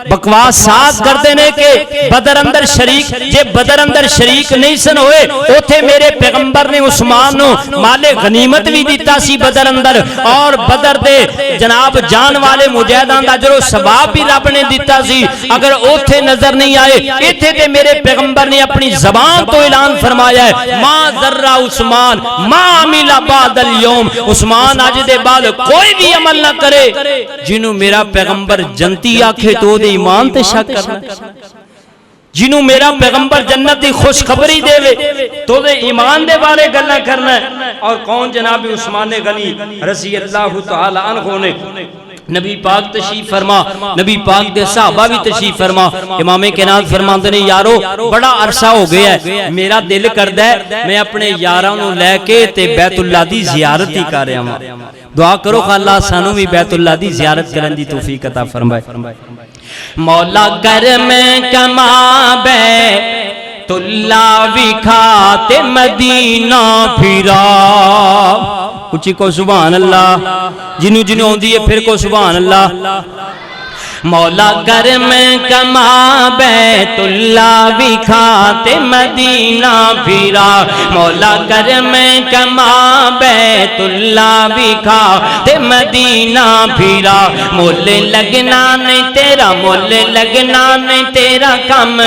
بکواس ساز کردے نے کہ بدر اندر شریک جے بدر اندر شریک نہیں سن ہوئے اوتھے میرے پیغمبر نے عثمان نو مال غنیمت بھی دیتا سی بدر اندر اور بدر دے جناب جان والے مجاہدان دا اجر و ثواب بھی رب نے دیتا سی اگر اوتھے نظر نہیں آئے ایتھے تے میرے پیغمبر نے اپنی زبان تو اعلان فرمایا ہے ما ذرا عثمان ما عمل بعد اليوم عثمان آج دے بعد کوئی بھی عمل نہ کرے جنہوں میرا پیغمبر جنتی آکھے تو دے ایمان تے شک کرنا جنہوں میرا پیغمبر جنت دی خوشخبری دے وے تو دے ایمان دے بارے گلہ کرنا ہے اور کون جناب عثمان غنی رضی اللہ تعالی عنہ نے نبی پاک تشریف فرما نبی پاک دے صحابہ بھی تشریف فرما امام کائنات فرماندے نے یارو بڑا عرصہ ہو گیا ہے میرا دل کردا ہے میں اپنے یاراں نوں لے کے تے بیت اللہ دی زیارت ہی کر رہا ہاں دعا کرو کہ اللہ سانوں بھی بیت اللہ دی زیارت کرن دی توفیق عطا فرمائے مولا کرم کما بیت اللہ وکھاتے مدینہ پھرا اچھی کو سبحان اللہ جنہوں جنہوں ہوندی ہے پھر کو سبحان اللہ مولا کرم کما بیت اللہ وکھاتے مدینہ پھرا مولا کرم کما بیت اللہ وکھاتے مدینہ پھرا مول لگنا نہیں تیرا مول لگنا نہیں تیرا کم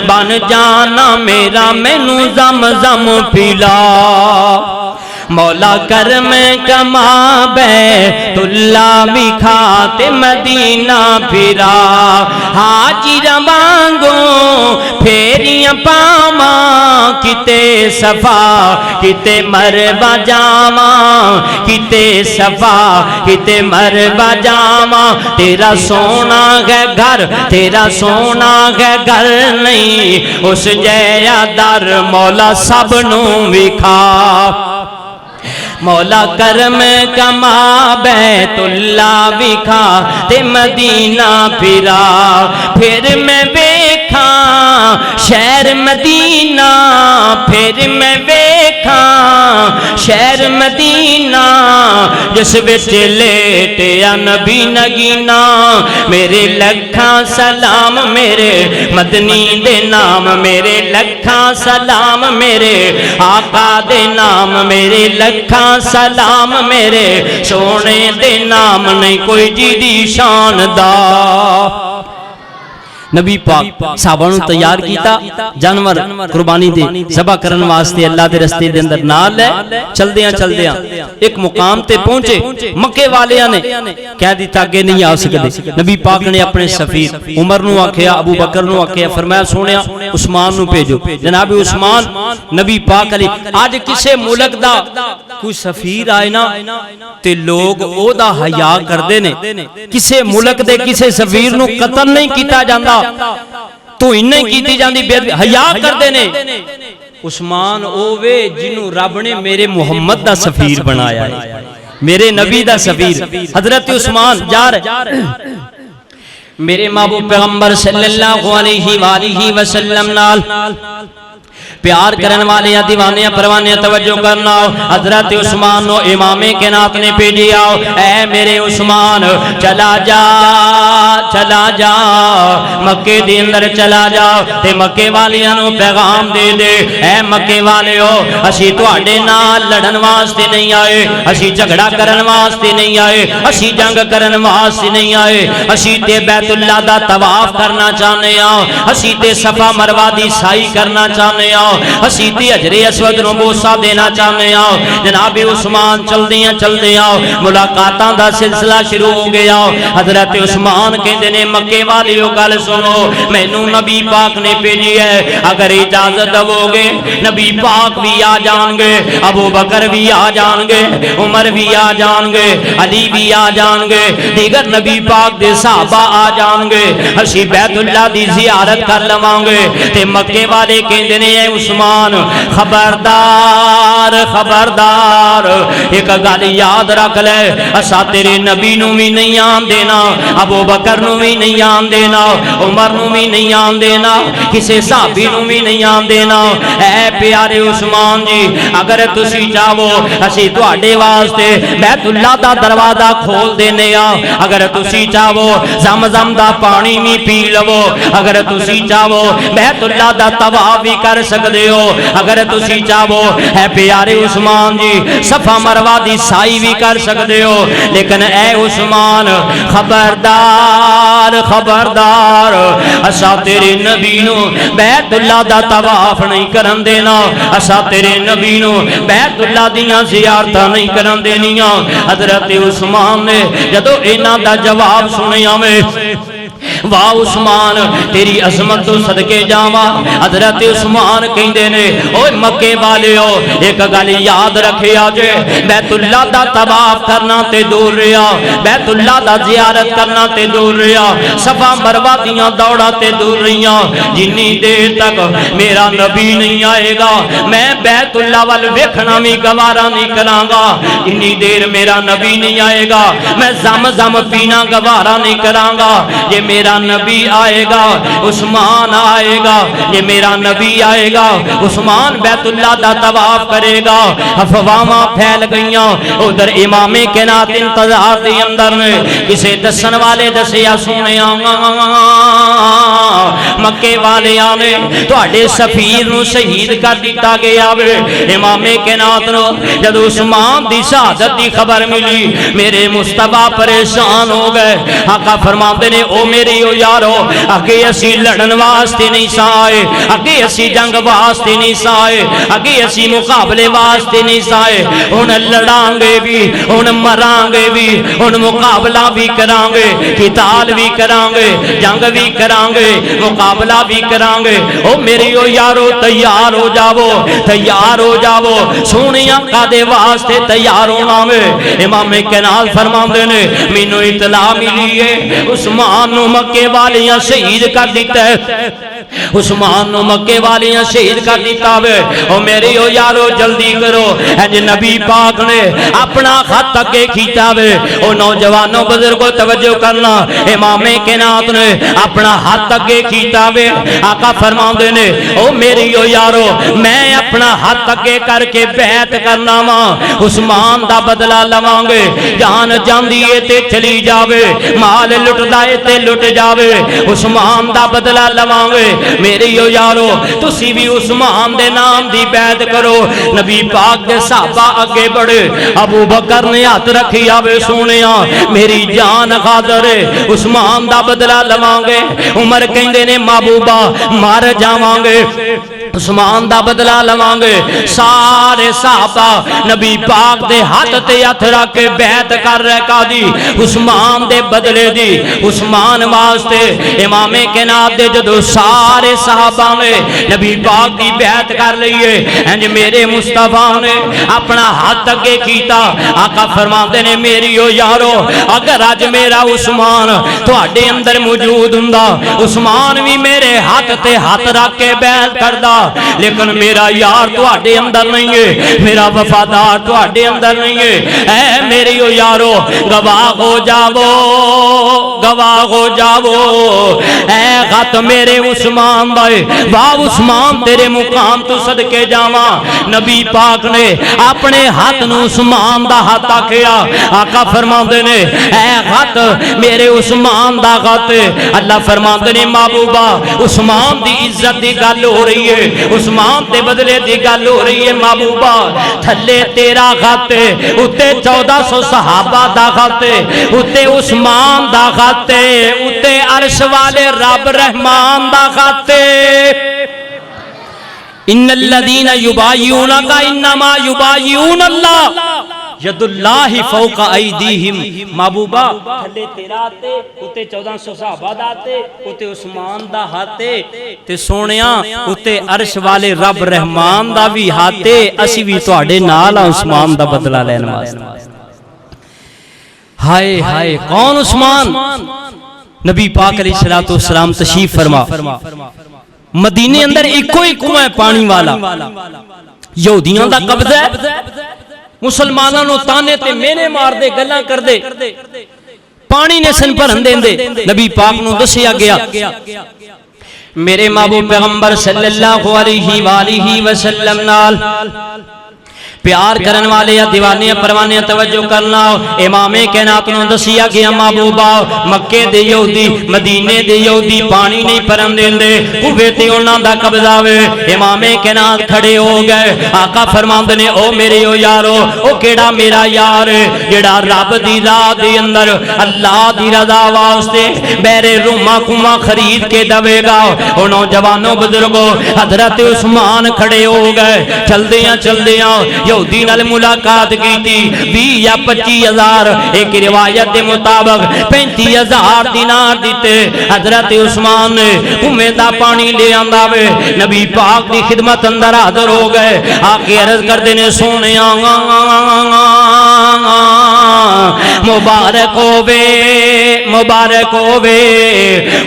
بن جانا میرا مینوں زم زم پلا مولا کرم کما بیت اللہ وکھاتے مدینہ پھرا حاجی وانگوں پھیریاں پاواں کتے صفا کتے مروا جاواں کتے صفا کتے مروا جاواں تیرا سونا ہے گھر تیرا سونا ہے گھر نہیں اس جیا در مولا سب نوں وکھا مولا کرم کما بیت اللہ وکھاتے مدینہ پھرا پھر میں ویکھاں شہر مدینہ پھر میں ویکھاں شہر مدینہ جس وچ لیٹیا نبی نگینا میرے لکھاں سلام میرے مدنی دے نام میرے لکھاں سلام میرے آقا دے نام میرے لکھاں سلام میرے سونے دے نام نہیں کوئی جی دی شان دا نبی پاک صحابہ نوں تیار کیتا جانور قربانی دے ذبح کرن واسطے اللہ دے رستے دے اندر نال ہے چلدیاں ایک مقام تے پہنچے مکے والیاں نے کہہ دیتا کہ نہیں آ سکدے نبی پاک نے اپنے سفیر عمر نوں آکھیا ابو بکر نوں آکھیا فرمایا سونیا عثمان نوں بھیجو جناب عثمان نبی پاک علی اج کسے ملک دا کوئی سفیر آئے نا تے لوگ او دا حیا کردے نے کسے ملک دے کسے سفیر نوں قتل نہیں کیتا جاندا تو انہیں کیتی جاندی حیا کردے نے عثمان اوے جنہوں رب نے میرے محمد دا سفیر بنایا ہے میرے نبی دا سفیر حضرت عثمان جا رہے میرے محبوب پیغمبر صلی اللہ علیہ وآلہ وسلم نال پیار کرن والے دیوانے پروانے توجہ کرنا حضرت عثمان نو امام کائنات نے بھیجیا اے میرے عثمان چلا جا مکے دے اندر چلا جا تے مکے والیاں نو پیغام دے دے اے مکے والیو اسی تواڈے نال لڑن واسطے نہیں آئے اسی جھگڑا کرن واسطے نہیں آئے اسی جنگ کرن واسطے نہیں آئے اسی تے بیت اللہ دا طواف کرنا چاہنے ہاں اسی تے صفا مروہ دی سائی کرنا چاہنے ہاں اسی تے حجر اسود نو بوسہ دینا چاہنے ہاں جناب عثمان چل دیاں ملاقاتاں دا سلسلہ شروع ہو گیا حضرت عثمان کہندے نے مکے والیو گل سنو مینوں نبی پاک نے بھیجی ہے اگر اجازت دو گے نبی پاک بھی آ جان گے ابو بکر بھی آ جان گے عمر بھی آ جان گے علی بھی آ جان گے دیگر نبی پاک دے صحابہ آ جان گے اسی بیت اللہ دی زیارت کر لواں گے تے مکے والے کہندے نے اے عثمان خبردار ایک گل یاد رکھ لے اسا تیرے نبی نو بھی نہیں آن دینا ابو بکر نو بھی نہیں آن دینا عمر نو بھی نہیں آن دینا کسے صحابی نو بھی نہیں آن دینا اے پیارے عثمان جی اگر تسی چاہو اسی تواڈے واسطے بیت اللہ دا دروازہ کھول دینے ہاں اگر تسی چاہو زمزم دا پانی بھی پی لو اگر تسی چاہو بیت اللہ دا طواف بھی کر سکدے ہو اگر تسی چاہو اے پیارے عثمان جی صفا مروہ دی سائی بھی کر سکدے ہو لیکن اے عثمان خبردار اسا تیرے نبی نو بیت اللہ دا طواف نہیں کرن دینا اسا تیرے نبی نو بیت اللہ دیاں زیارتاں نہیں کرن دینیاں حضرت عثمان نے جدو انہاں دا جواب سنیا میں واہ عثمان تیری عظمت تو صدقے جاواں حضرت عثمان کہندے نے اوے مکے والیو ایک گل یاد رکھیا جے بیت اللہ دا طواف کرنا تے دور رہیا بیت اللہ دا زیارت کرنا تے دور رہیا صفا مروہ دیاں دوڑاں تے دور رہیاں جنی دیر تک میرا نبی نہیں آئے گا میں بیت اللہ وال ویکھنا بھی گوارا نہیں کراں گا جنی دیر میرا نبی نہیں آئے گا میں زمزم پینا گوارا نہیں کراں گا یہ میرا نبی آئے گا عثمان آئے گا یہ میرا نبی آئے گا عثمان بیت اللہ دا طواف کرے گا افواہاں پھیل گئیاں ادھر امام کائنات انتظار دے اندر نے کسے دسن والے دسیا سونے مکے والے آنے تواڈے سفیر نو شہید کر دیتا گیا امام کائنات نو جب عثمان دی شہادت دی خبر ملی میرے مصطفیٰ پریشان ہو گئے آقا فرماتے نے او میری او یارو اگے اسی لڑن واسطے نہیں سائے اگے اسی جنگ واسطے نہیں سائے اگے اسی مقابلے واسطے نہیں سائے ہن لڑاں گے بھی ہن مراں گے بھی ہن مقابلہ بھی کراں گے قتال بھی کراں گے جنگ بھی کراں گے مقابلہ بھی کراں گے او میری او یارو تیار ہو جاؤ سونیاں کادے واسطے تیار ہونا میں امام کائنات فرماندے نے مینوں اطلاع ملی ہے عثمان نو مکے والیاں شہید کر دیتا ہے عثمان نو مکے والیاں شہید کر دیتا ہے او میری او یارو جلدی کرو اے نبی پاک نے اپنا خط اگے کھینچا ہے او نوجوانوں بزرگوں توجہ کرنا امام کائنات نے اپنا ہاتھ اگے کھینچا ہے آقا فرماندے نے او میری او یارو میں اپنا ہاتھ اگے کر کے بیعت کرنا وا عثمان دا بدلہ لواں گے جان جاندی اے تے چلی جاوے مال لٹدا اے تے لٹ جاوے عثمان دا بدلہ لواں گے میری او یارو تسی بھی عثمان دے نام دی بیعت کرو نبی پاک دے صحابہ اگے بڑھے ابو بکر نے ہاتھ رکھی آوے سونیا میری جان خاطر عثمان دا بدلہ لواں گے عمر کہندے نے محبوبہ مار جاواں گے عثمان دا بدلہ لواں گے سارے صحابہ نبی پاک دے ہاتھ تے ہاتھ رکھ کے بیعت کر رہے قاضی عثمان دے بدلے دی عثمان واسطے امام کائنات دے جدو سارے صحابہ نے نبی پاک دی بیعت کر لئیے انج میرے مصطفیٰ نے اپنا ہاتھ اگے کیتا آقا فرماتے نے میری او یارو اگر آج میرا عثمان تواڈے اندر موجود ہوندا عثمان بھی میرے ہاتھ تے ہاتھ رکھ کے بیعت کردا لیکن میرا یار تواڈے اندر نہیں ہے، میرا وفادار تواڈے اندر نہیں ہے۔ اے میری او یارو گواہ ہو جاؤ، گواہ ہو جاؤ۔ اے خط میرے عثمان بھائی، واہ عثمان تیرے مقام تو صدقے جاواں۔ نبی پاک نے اپنے ہاتھ نو عثمان دا ہاتھ آکھیا، آقا فرماندے نے اے خط میرے عثمان دا خط۔ اللہ فرماندے نے محبوبہ عثمان دی عزت دی گل ہو رہی ہے، عثمان تے بدلے دی گل ہو رہی ہے محبوبہ۔ تھلے تیرا خط، اتے 1400 صحابہ دا خط، اتے عثمان دا خط، اتے عرش والے رب رحمان دا خط۔ ان الذین یبایعونک انما یبایعون اللہ ید اللہ فوق ایدیہم۔ محبوبہ تھلے تیرا تے اتے 1400 صحابہ دا تے اتے عثمان دا ہاتھے تے سونیاں اتے عرش والے رب رحمان دا بھی ہاتھے۔ اسی بھی تواڈے نال عثمان دا بدلہ لین واسطے۔ ہائے ہائے کون عثمان؟ نبی پاک علیہ الصلوۃ والسلام تشریف فرما، مدینے اندر ایکو ہی کنواں ہے پانی والا، یہودیاں دا قبضہ ہے، مسلماناں نو تانے تے مینے مار دے گلاں کر دے، پانی نے سن بھرن دیندے۔ نبی پاک نو دسیا گیا میرے محبوب پیغمبر صلی اللہ علیہ وآلہ وسلم نال پیار کرن والے یا دیوانے پروانے توجہ کرنا۔ امام کائنات نو دسیا گیا محبوبہ مکے دے یہودی مدینے دے یہودی پانی نہیں پرن دیندے، کوے تے انہاں دا قبضہ وے۔ امام کائنات کھڑے ہو گئے، آقا فرماندے نے او میرے او یارو، او کیڑا میرا یار جڑا رب دی راہ دے اندر اللہ دی رضا واسطے بیرے روما کما خرید کے دے گا۔ او نوجوانوں بزرگوں حضرت عثمان کھڑے ہو گئے، چلدیاں چلدیاں یہودی نال ملاقات کی تھی۔ 20 یا 25,000 ایک روایت دے مطابق 35,000 دینار دیتے۔ حضرت عثمان نے کنویں دا پانی لے آندا وے، نبی پاک دی خدمت اندر حاضر ہو گئے، آکے عرض کردے نے سونیا مبارک ہووے مبارک ہووے۔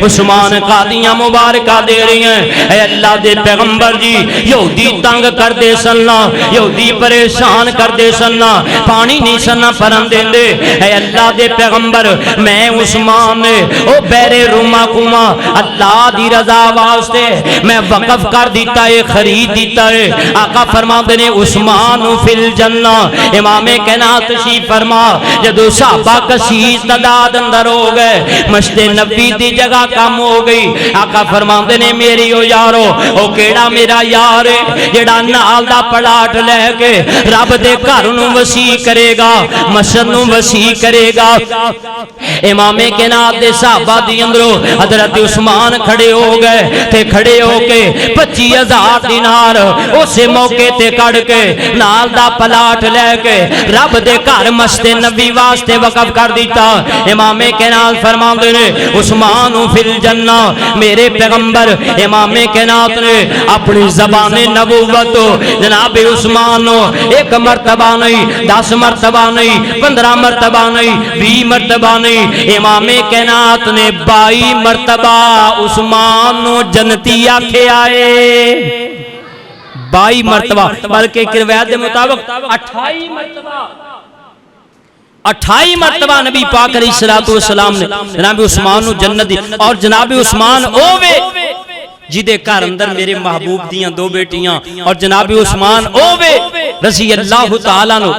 عثمان قادیاں مبارکہ دے رہی ہیں، اے اللہ دے پیغمبر جی یہودی تنگ کر دے سننا، یہودی پریشان کر دے سننا، پانی نہیں سننا پرن دیں دے۔ اے اللہ دے پیغمبر میں عثمان نے او بیرے روما کما اللہ دی رضا واسطے میں وقف کر دیتا ہے، خرید دیتا ہے۔ آقا فرما دے نے عثمان فی الجنہ۔ امام کائنات تشریف فرما جدو صحابہ کثیر تعداد اندر ہو گئے، مسجد نبی دی جگہ کم ہو گئی، آقا فرما دے نے میری او یارو او کیڑا میرا یار جڑا نال دا پلاٹ لے کے رب دے گھر نو وسیع کرے گا، مسجد نو وسیع کرے گا۔ امام کائنات دے صحابہ دی اندروں حضرت عثمان کھڑے ہو گئے تے کھڑے ہو کے 25,000 دینار اسے موقع تے کڑ کے نال دا پلاٹ لے کے رب دے گھر مسجد نبی واسطے وقف کر دیتا۔ امام کائنات فرماندے نے عثمان فی الجنہ، میرے پیغمبر امام کائنات نے اپنی زبان نبوت جناب عثمان ایک مرتبہ نہیں، 10 مرتبہ نہیں، 15 مرتبہ نہیں، 20 مرتبہ نہیں، امام کائنات نے 22 مرتبہ عثمان نو جنتی آکھے آئے۔ 22 مرتبہ، بلکہ ایک روایت کے مطابق 28 مرتبہ نبی پاک علیہ الصلوۃ والسلام نے جناب عثمان نو جنت دی۔ اور جناب عثمان اووے جدے گھر اندر میرے محبوب دیاں 2 بیٹیاں، اور جناب عثمان اووے رضی اللہ تعالیٰ نو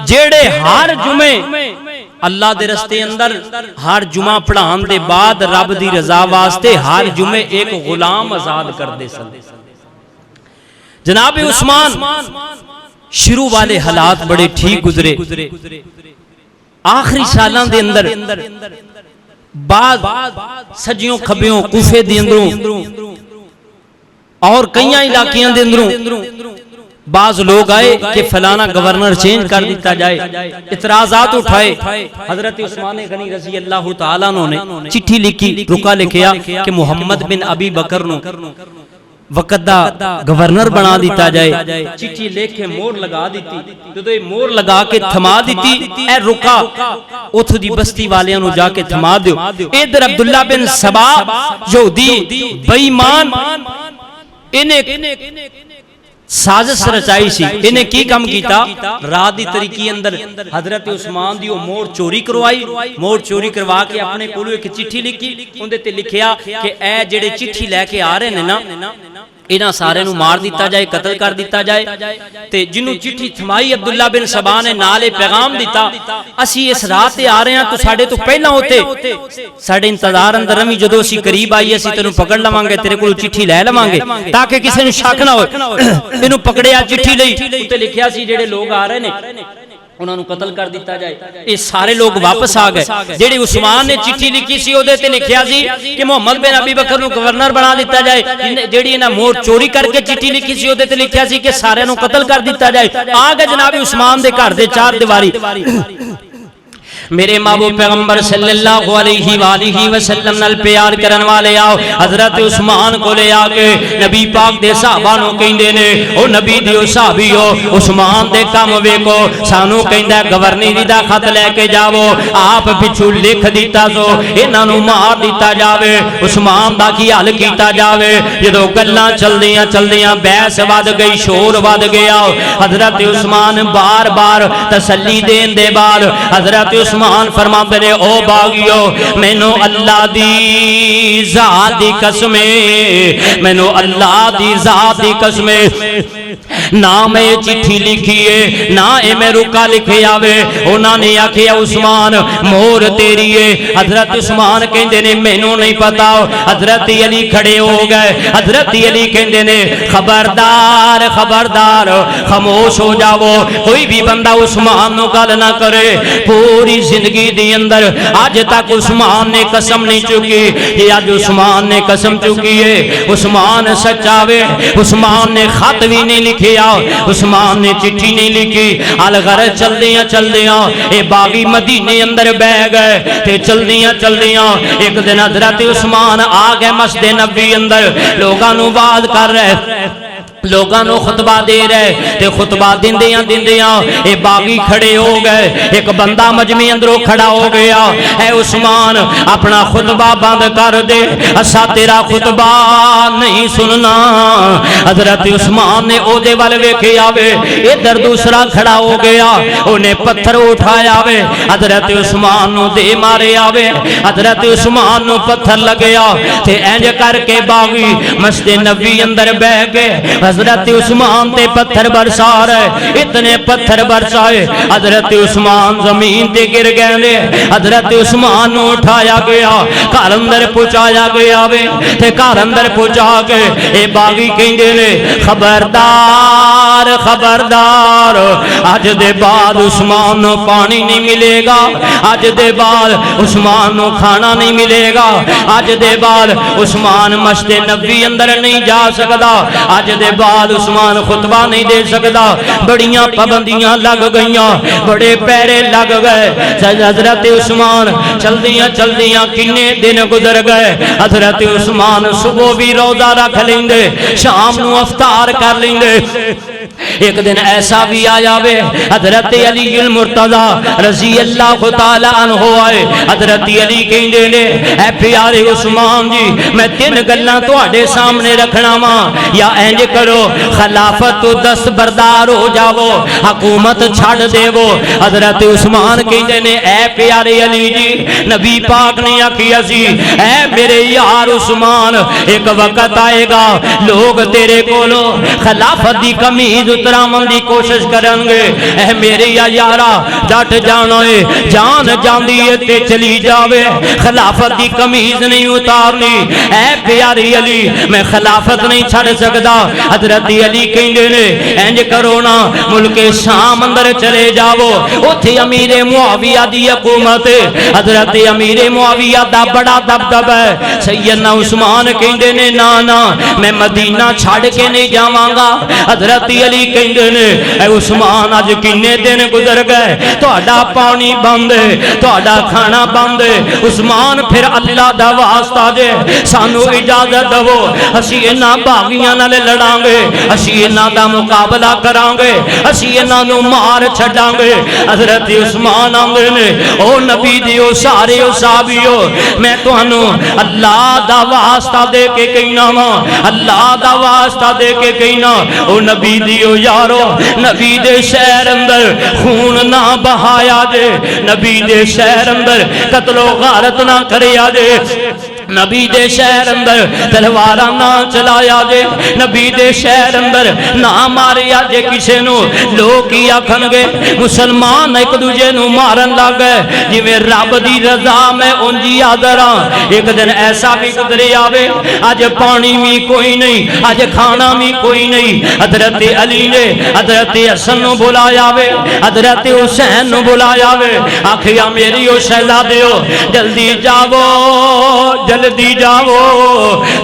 جیڑے ہر جمعے اللہ دے رستے اندر ہر جمعہ پڑھان دے بعد رب دی رضا واسطے ہر جمعے ایک غلام آزاد کر دے سن۔ جناب عثمان شروع والے حالات بڑے ٹھیک گزرے، آخری سالاں دے اندر بعد سجیوں کھبیوں کوفے دے اندروں اور کئیاں علاقیاں دے اندروں بعض لوگ آئے کہ فلانا گورنر چینج کر دیتا جائے، اعتراضات اٹھائے۔ حضرت عثمان غنی رضی اللہ تعالیٰ نے چٹھی لکھی، رکا لکھیا کہ محمد بن ابی بکر نو وقت دا گورنر بنا دیتا جائے۔ چٹھی لکھ کے مور لگا دیتی، جدو یہ مور لگا کے تھما دیتی، اے رکا اتھ دی بستی والیاں نو جا کے تھما دیو۔ ادھر عبداللہ بن سبا یہودی بے ایمان سازش رچائی سی، انہیں کی کم کیتا؟ رات دی طریقی اندر حضرت عثمان دی وہ مور چوری کروائی، مور چوری کروا کے اپنے کولو ایک چٹھی لکھی، اندے تے لکھیا کہ اے جڑے چٹھی لے کے آ رہے ہیں نا انہاں سارے نو مار دیتا جائے، قتل کر دیتا جائے۔ تے جنہوں چٹھی تھمائی عبداللہ بن سبا نے نالے پیغام دیتا، اسی اس رات تے آ رہے ہیں تو ساڑھے تو پہلا ہوتے، ساڑھے انتظار اندر رمی جدو اسی قریب آئی اسی تینوں پکڑ لوانگے، تیرے کو چٹھی لے لوانگے تاکہ کسی نے شک نہ ہوئے۔ انہوں پکڑیا چٹھی لئی، تے لکھیا سی جڑے لوگ آ رہے ہیں انہوں نے قتل کر دیتا جائے۔ یہ سارے لوگ واپس آ گئے۔ جیڑی عثمان نے چٹھی لکھی سی او دے تے لکھیا سی کہ محمد بن ابی بکر نو گورنر بنا دیتا جائے، جیڑی انہاں مور چوری کر کے چٹھی لکھی سی او دے تے لکھیا سی کہ سارے نو قتل کر دیتا جائے۔ آ گئے جناب عثمان دے گھر دے چار دیواری۔ میرے محبوب پیغمبر صلی اللہ علیہ وآلہ وسلم نال پیار کرن والے آؤ، حضرت عثمان کو لے آگے نبی پاک دے صحابہ نو کہندے نے او نبی دیو صحابی ہو عثمان دے کام ویکو، سانو کہندا گورنری دا خط لے کے جاؤ، آپ پچھو لکھ دیتا سو انہاں نو مار دیتا جاوے، عثمان دا کی حل کیتا جاوے۔ جدو گلاں چلدیاں چلدیاں بحث ود گئی، شور ود گیا، حضرت عثمان بار بار تسلی دین دے بعد حضرت عثمان فرما دے او باغیو مینو اللہ دی ذات دی قسم، مینو اللہ دی ذات دی قسم نہ میں چٹھی لکھیے نہ اے میں رکا لکھے آوے۔ انہاں نے آکھیا عثمان مور تیری ہے۔ حضرت عثمان کہندے نے مینوں نہیں پتا۔ حضرت علی کھڑے ہو گئے، حضرت علی کہندے نے خبردار خبردار خاموش ہو جاؤ، کوئی بھی بندہ عثمان نو گل نہ کرے۔ پوری زندگی دی اندر آج تک عثمان نے قسم نہیں چکی، یہ آج عثمان نے قسم چکی ہے عثمان سچاوے۔ عثمان نے خط بھی نہیں لکھیا، عثمان نے چٹھی نہیں لکھی۔ الغرض چل دیاں چل دیاں اے باغی مدینے اندر بہ گئے تے چل دیاں ایک دن حضرت عثمان آ گئے مسجد نبوی اندر، لوگاں نو وعظ کر رہے، لوگاں نو خطبہ دے رہے تے خطبہ دیندیاں دیندیاں اے باغی کھڑے ہو گئے۔ ایک بندہ مجمع اندروں کھڑا ہو گیا، اے عثمان اپنا خطبہ بند کر دے، اسا تیرا خطبہ نہیں سننا۔ حضرت عثمان نے او دے والے ویکھے آوے، ادھر دوسرا کھڑا ہو گیا، انہیں پتھر اٹھایا آوے، حضرت عثمان نو دے مارے آوے، حضرت عثمان نو پتھر لگیا تے اینج کر کے باغی مسجد نبوی اندر بہ گئے۔ حضرت عثمان تے پتھر برسا رہے، اتنے پتھر برسائے حضرت عثمان زمین تے گر گئے۔ حضرت عثمان نو اٹھایا گیا، گھر اندر پہنچایا گیا وے تے گھر اندر پہنچا کے اے باغی کہندے نے خبردار خبردار اج دے بعد عثمان نو پانی نہیں ملے گا، اج دے بعد عثمان نو کھانا نہیں ملے گا، اج دے بعد عثمان مسجد نبوی اندر نہیں جا سکدا، اج دے بعد عثمان خطبہ نہیں دے سکدا۔ بڑیاں پابندیاں لگ گئیاں، بڑے پیرے لگ گئے۔ حضرت عثمان چلدیاں کنے دن گزر گئے۔ حضرت عثمان صبح بھی روزہ رکھ لیندے، شام نو افطار کر لیندے۔ ایک دن ایسا بھی آیا وے، حضرت علی المرتضی رضی اللہ تعالی عنہ آئے۔ حضرت علی کہندے نے اے پیارے عثمان جی میں تین گلاں تواڈے سامنے رکھنا وا، یا انج کرو خلافت تو دست بردار ہو جاؤ، حکومت چھڑ دیو۔ حضرت عثمان کہندے نے اے پیارے علی جی نبی پاک نے آکھیا سی اے میرے یار عثمان ایک وقت آئے گا لوگ تیرے کولو خلافت دی قمیض اترامن دی کوشش کرن گے، اے میرے یارا ڈٹ جانا ہے، جان جاندی ہے تے چلی جاوے، خلافت دی قمیض نہیں اتارنی۔ اے پیاری علی میں خلافت نہیں چھڑ سکدا۔ حضرت علی کہندے نے انج کرو نا ملک شام اندر چلے جاؤ، اوتھے امیر معاویہ دی حکومت، حضرت امیر معاویہ دا بڑا دبدبہ ہے۔ سیدنا عثمان کہندے نے نا نا میں مدینہ چھڑ کے نہیں جاواں گا۔ حضرت علی یہی کہندے نے اے عثمان اج کنے دن گزر گئے تہاڈا پانی بند ہے تہاڈا کھانا بند ہے عثمان پھر اللہ دا واسطہ دے سانو اجازت دو اسی انہاں باغیاں نال لڑاں گے اسی انہاں دا مقابلہ کراں گے اسی انہاں نو مار چھڈاں گے حضرت عثمان آندے نے او نبی دیو سارے صحابیو میں تانوں اللہ دا واسطہ دے کے کہنا وا اللہ دا واسطہ دے کے کہنا او نبی دیو یارو نبی دے شہر اندر خون نہ بہایا جے نبی دے شہر اندر قتل و غارت نہ کریا جے نبی دے شہر اندر تلواراں نہ چلایا جے نبی دے شہر اندر نہ ماریا جے کسے نو لوگ کی آکھن گے مسلمان ایک دوجے نو مارن لگ گئے جویں رب دی رضا میں اونجی آدراں ایک دن ایسا بھی گزرے آوے اج پانی بھی کوئی نہیں اج کھانا بھی کوئی نہیں حضرت علی نے حضرت حسن نو بلایا وے حضرت حسین نو بلایا وے آکھیا میری او شہزادیو جلدی جاؤ جلدی جاؤ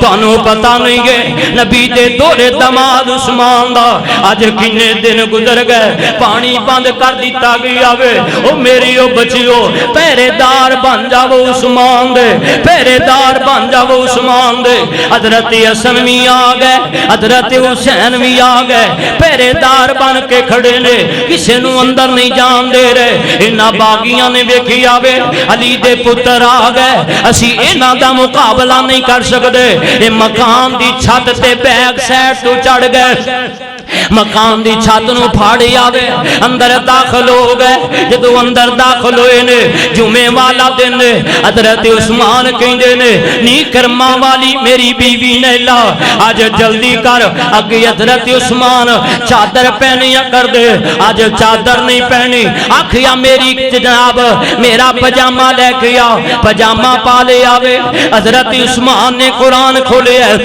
تانوں پتہ نہیں گے نبی دے دورے دماد عثمان دا اج کنے دن گزر گئے پانی بند کر دیتا گیا وے او میری او بچیو پہرے دار بن جاؤ عثمان دے پہرے دار بن جاؤ عثمان دے حضرت حسن بھی آ گئے حضرت حسین بھی آ گئے پہرے دار بن کے کھڑے نے کسے نو اندر نہیں جان دے رہے انہاں باغیاں نے ویکھی آوے علی دے پتر آ گئے اسی انہاں دا مقابلہ نہیں کر سکدے اے مکان دی چھت تے بیک سائڈ تو چڑھ گئے مکان دی چھت نو پھاڑی آوے اندر داخل ہو گئے جدو اندر داخل ہوئے نے جمعے والا دن حضرت عثمان کہندے نے نی کرما والی میری بیوی نیلا آج جلدی کر اگے حضرت عثمان چادر پہنیا کر دے آج چادر نہیں پہنی آکھیا میری جناب میرا پجامہ لے کے آ پجامہ پا لے آوے حضرت عثمان نے قرآن کھولے ہے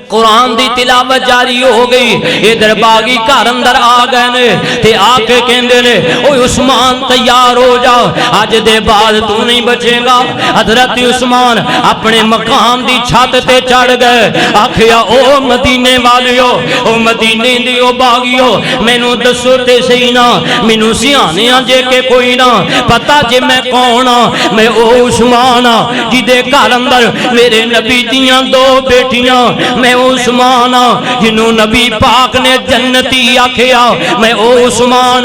قرآن دی تلاوت جاری ہو گئی ادھر باغی گھر اندر آ گئے نے تے آ کے کہندے نے او عثمان تیار ہو جا اج دے بعد تو نہیں بچے گا حضرت عثمان اپنے مقام دی چھت تے چڑھ گئے آکھیا او مدینے والیو او مدینے دیو باغیو مینوں دسو تے صحیح نا مینوں سیانیاں جے کے کوئی نہ پتہ جے میں کون ہاں میں او عثمان ہاں جدے گھر اندر میرے نبی دیاں دو بیٹیاں میں عثمان جنہوں نبی پاک نے جنتی آکھیا میں او عثمان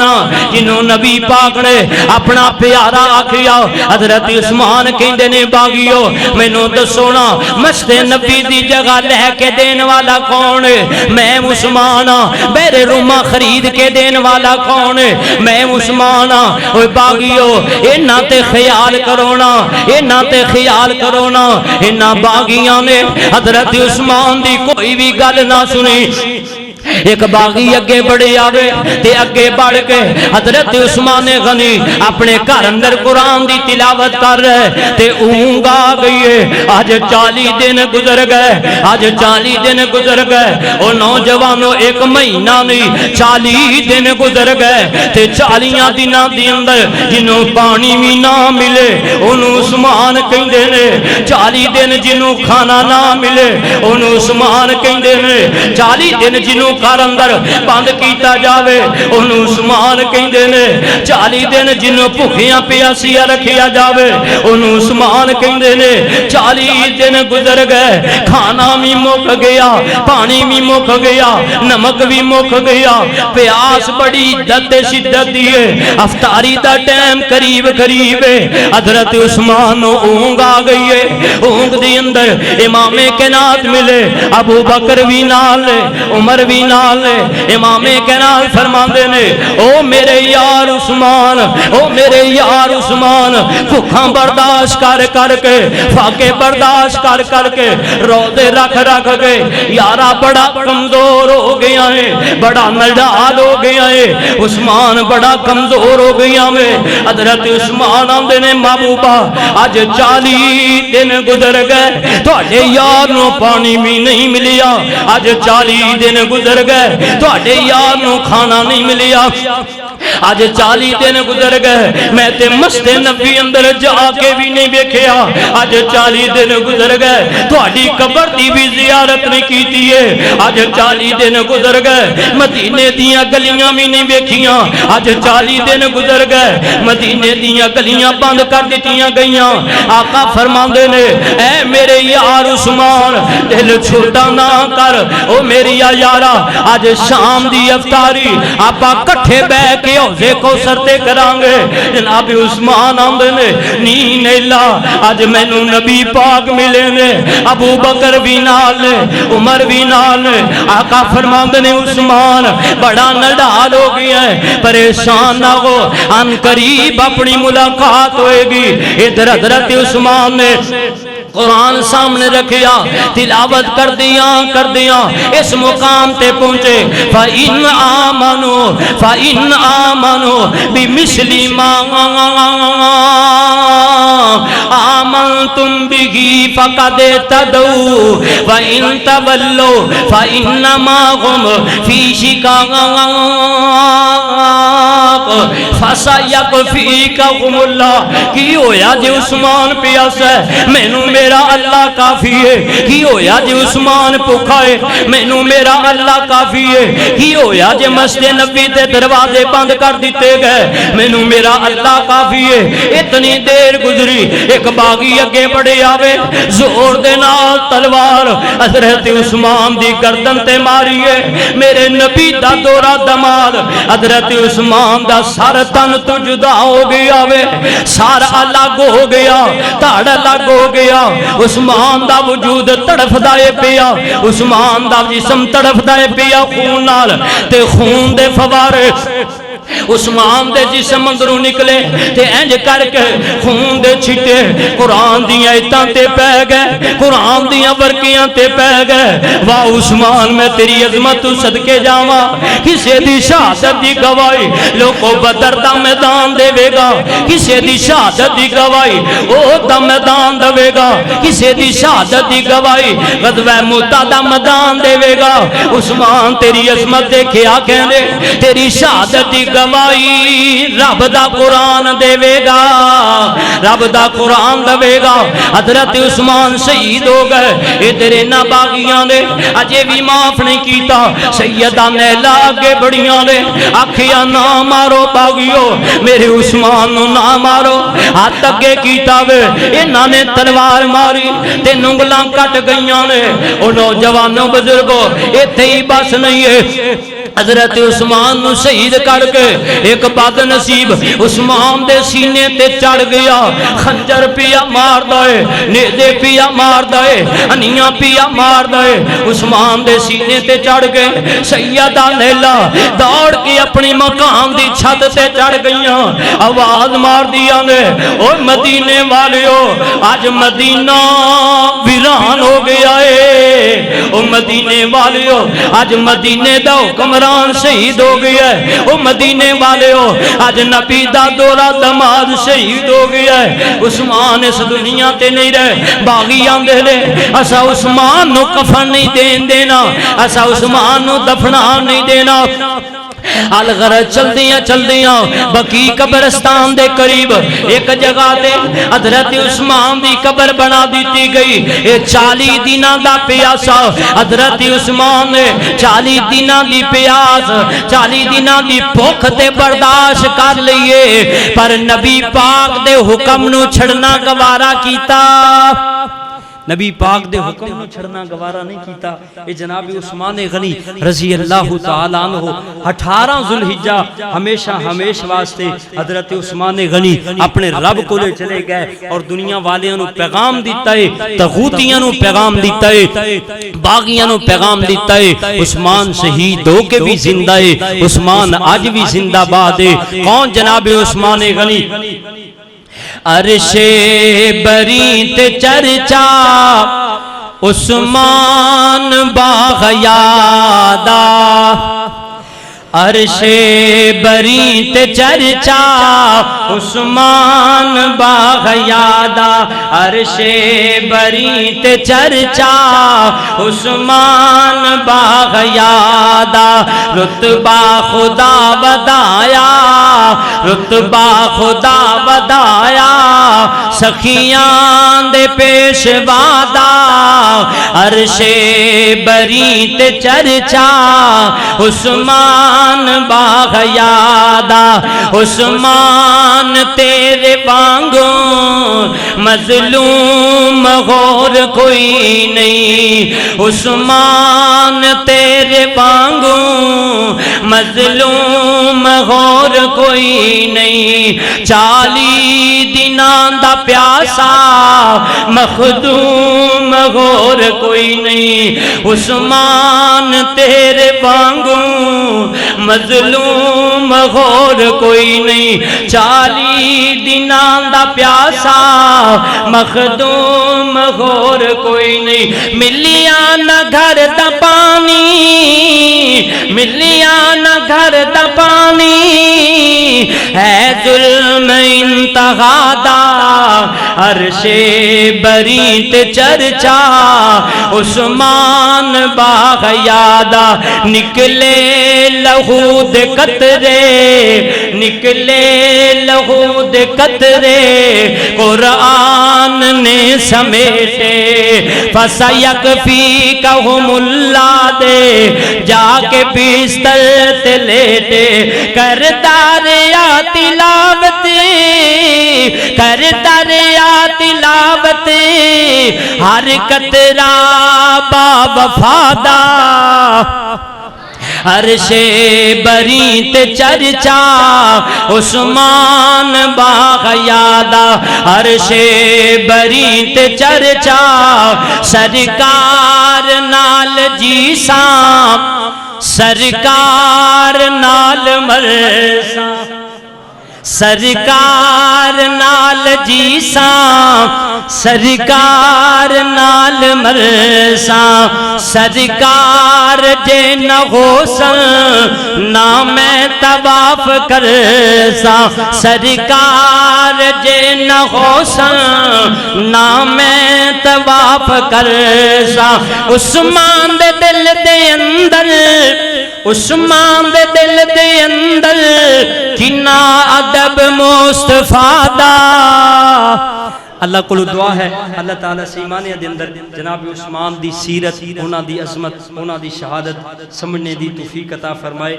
جنہوں نبی پاک نے اپنا پیارا آکھیا حضرت عثمان کہندے نے باغیو مینوں دسو نا مشت نبی دی جگہ لے کے دین والا کون ہے میں عثمان میرے روما خرید کے دین والا کون ہے میں عثمان اوے باغیو انہاں تے خیال کرو نا انہاں تے خیال کرو نا انہاں باغیاں نے حضرت عثمان دی کوئی بھی گل نہ سنی ایک باغی اگے بڑے آوے تے اگے بڑھ کے حضرت عثمان غنی اپنے گھر اندر قرآن دی تلاوت کر رہے تے اونگ آ گئی ہے آج 40 دن گزر گئے آج 40 دن گزر گئے او نوجوانوں ایک مہینہ نہیں 40 دن گزر گئے تے 40 دنوں دے اندر جنوں پانی بھی نہ ملے انہوں عثمان کہندے نے 40 دن جنوں کھانا نہ ملے انہوں عثمان کہندے نے 40 دن جنوں گھر اندر بند کیتا جاوے انہوں عثمان کہندے نے 40 دن جنوں بھوکیاں پیاسیاں رکھیا جاوے انہوں عثمان کہندے نے 40 دن گزر گئے کھانا بھی مک گیا پانی بھی مک گیا نمک بھی مک گیا پیاس بڑی شدت دیئے افطاری دا ٹائم قریب ہے حضرت عثمان اونگ آ گئی ہے اونگ دی اندر امام کائنات ملے ابو بکر بھی نال عمر بھی نال امام کائنات فرماندے نے او میرے یار عثمان او میرے یار عثمان بھوکاں برداشت کر کے فاقے برداشت کر کے روزے رکھ کے یارا بڑا کمزور ہو گیا ہے بڑا نڈال ہو گیا ہے عثمان بڑا کمزور ہو گیا ہے حضرت عثمان آندے نے محبوبہ آج 40 دن گزر گئے تواڈے یار نو پانی بھی نہیں ملیا آج 40 دن گزر گئے تواڈے یار نو کھانا نہیں ملیا اج 40 دن گزر گئے میں تے مسجد نبی اندر جا کے بھی نہیں ویکھیا اج 40 دن گزر گئے تہاڈی قبر دی بھی زیارت نہیں کیتی ہے اج 40 دن گزر گئے مدینے دیاں گلیاں بھی نہیں ویکھیاں اج 40 دن گزر گئے مدینے دیاں گلیاں بند کر دتیاں گئیاں آقا فرماندے نے اے میرے یار عثمان دل چھوٹا نہ کر او میری یارا اج شام دی افطاری آپا کٹھے بیٹھ کے حوضے کوثر تے کران گے جناب عثمان آندے نے نی نیلا اج مینوں نبی پاک ملے نے ابو بکر بھی نال نے عمر بھی نال نے آقا فرماندے نے عثمان بڑا نڈال ہو گیا ہے پریشان نہ ہو ان قریب اپنی ملاقات ہوئے گی ادھر حضرت عثمان نے قرآن سامنے رکھیا تلاوت کر دیا اس مقام تے پہنچے فَإِنْ آمَنُوا بِمِثْلِ مَا آمَنْتُمْ بِهِ فَقَدْ اهْتَدَوْا وَإِنْ تَوَلَّوْا فَإِنَّمَا هُمْ فِي شِقَاقٍ فَسَيَكْفِيكَهُمُ اللَّهُ کی ہویا جی عثمان پیاس ہے مینوں میرا اللہ کافی ہے کی ہویا جی عثمان بھوکا ہے مینوں میرا اللہ کافی ہے کی ہویا جی مسجد نبی دے دروازے بند کر دیتے گئے مینوں میرا اللہ کافی ہے اتنی دیر گزری ایک باغی اگے بڑھے آوے زور دے نال تلوار حضرت عثمان دی گردن تے ماری ہے میرے نبی دا دورہ دمال حضرت عثمان دا سر تن تو جدا ہو گیا وے سارا الگ ہو گیا تڑ الگ ہو گیا عثمان دا وجود تڑف دائے پیا عثمان دا جسم تڑف دائے پیا خون نال تے خون دے فوارے عثمان دے جسم اندروں نکلے تے انج کر کے خون دے چھٹے قرآن دیاں ایتاں تے پہ گئے قرآن دیاں ورکیاں تے پہ گئے واہ عثمان میں تیری عظمت تو صدقے جاواں کسے دی شہادت دی گواہی لوگو بدر دا میدان دے وے گا کسے دی شہادت دی گواہی او دا میدان دے گا کسے دی شہادت دی گواہی غزوہ موتا دا میدان دے وے گا عثمان تیری عظمت دیکھے آ کہنے تیری شہادت دی گواہی رب دا قرآن دے وے گا رب دا قرآن دے گا حضرت عثمان شہید ہو گئے ادھر نہ باغیاں نے اجے بھی معاف نہیں کیتا سیدہ نیلا آگے بڑیاں نے آکھیا نہ مارو باغیو میرے عثمان نو نہ مارو ہاتھ اگے کیتا وے انہاں نے تلوار ماری تے ننگلاں کٹ گئیاں نے او نوجوانوں بزرگوں ایتھے ہی بس نہیں ہے حضرت عثمان نو شہید کر کے ایک بد نصیب عثمان دے سینے تے چڑھ گیا خنجر پیا مار دائے نیدے پیا مار دائے انیاں پیا مار دائے عثمان دے سینے تے چڑھ گئے سیدہ نیلا دوڑ کے اپنی مقام دی چھت تے چڑھ گئیاں آواز مار دیا نے او مدینے والیو آج مدینہ ویران ہو گیا ہے او مدینے والیو آج مدینے دا حکمران شہید ہو گیا ہے او مدینے والے ہو آج نبی دا دورہ دماد شہید ہو گیا ہے عثمان اس دنیا تے نہیں رہے باغی آندے لے اسا عثمان نو کفن نہیں دین دینا اسا عثمان نو دفنان نہیں دینا الغرض چل دیاں بقی قبرستان دے قریب ایک جگہ دے حضرت عثمان دی قبر بنا دیتی گئی اے 40 دنہ دا پیاسا حضرت عثمان نے 40 دنہ دی پیاس 40 دنہ دی بھوک تے برداشت کر لئیے پر نبی پاک دے حکم نو چھڑنا گوارا کیتا نبی پاک دے حکم نو چھڑنا گوارا نہیں کیتا اے جناب عثمان غنی رضی اللہ تعالیٰ عنہ 18 ذوالحجہ ہمیشہ واسطے حضرت عثمان غنی اپنے رب کو لے چلے گئے اور دنیا والیاں نو پیغام دیتا ہے طاغوتیاں نو پیغام دیتا ہے باغیاں نو پیغام دیتا ہے عثمان شہید ہو کے بھی زندہ ہے عثمان آج بھی زندہ باد ہے کون جناب عثمان غنی عرش بری تے چرچا عثمان باغیادا عرش بری تے چرچا عثمان باغیادا عرش بری تے چرچا عثمان باغیادا رتبہ خدا بدایا رتبہ خدا ودایا سخیاں دے پیشوا دا عرش بری تے چرچا عثمان باغیادا عثمان تیرے وانگوں مظلوم غور کوئی نہیں عثمان تیرے وانگوں مظلوم غور کوئی نہیں 40 دناں دا پیاسا مخدوم غور کوئی نہیں عثمان تیرے وانگوں مظلوم غور کوئی نہیں 40 دناں دا پیاسا مخدوم غور کوئی نہیں ملیا نہ گھر دا پانی ملیا نہ گھر دا پانی ہے ظلم انتہا دا عرش بری تے چرچا عثمان باغیادا نکلے لہو دے قطرے نکلے لہو دے قطرے قرآن نے سمیٹے فَسَيَكْفِيكَهُمُ اللَّهُ دے جا کے بستر تے لیٹے کرتا ریا تلاوت کرتا ریا تلاوت ہر قطرہ با وفادا عرش بری تے چرچا عثمان باغیادا عرش بری تے چرچا سرکار نال جی سام سرکار نال مرسا سرکار نال جی سام سرکار نال مرسا سرکار جے نہ غوثن نہ میں طواف کرسا سرکار جے نہ غوثن نہ میں طواف کرسا عثمان دے دل دے اندر عثمان دے دل دے اندر کنا ادب مصطفیٰ دا اللہ کو دعا ہے اللہ تعالیٰ سیمانیہ دے اندر جناب عثمان دی سیرت انہاں دی عظمت انہاں دی شہادت سمجھنے دی توفیق عطا فرمائے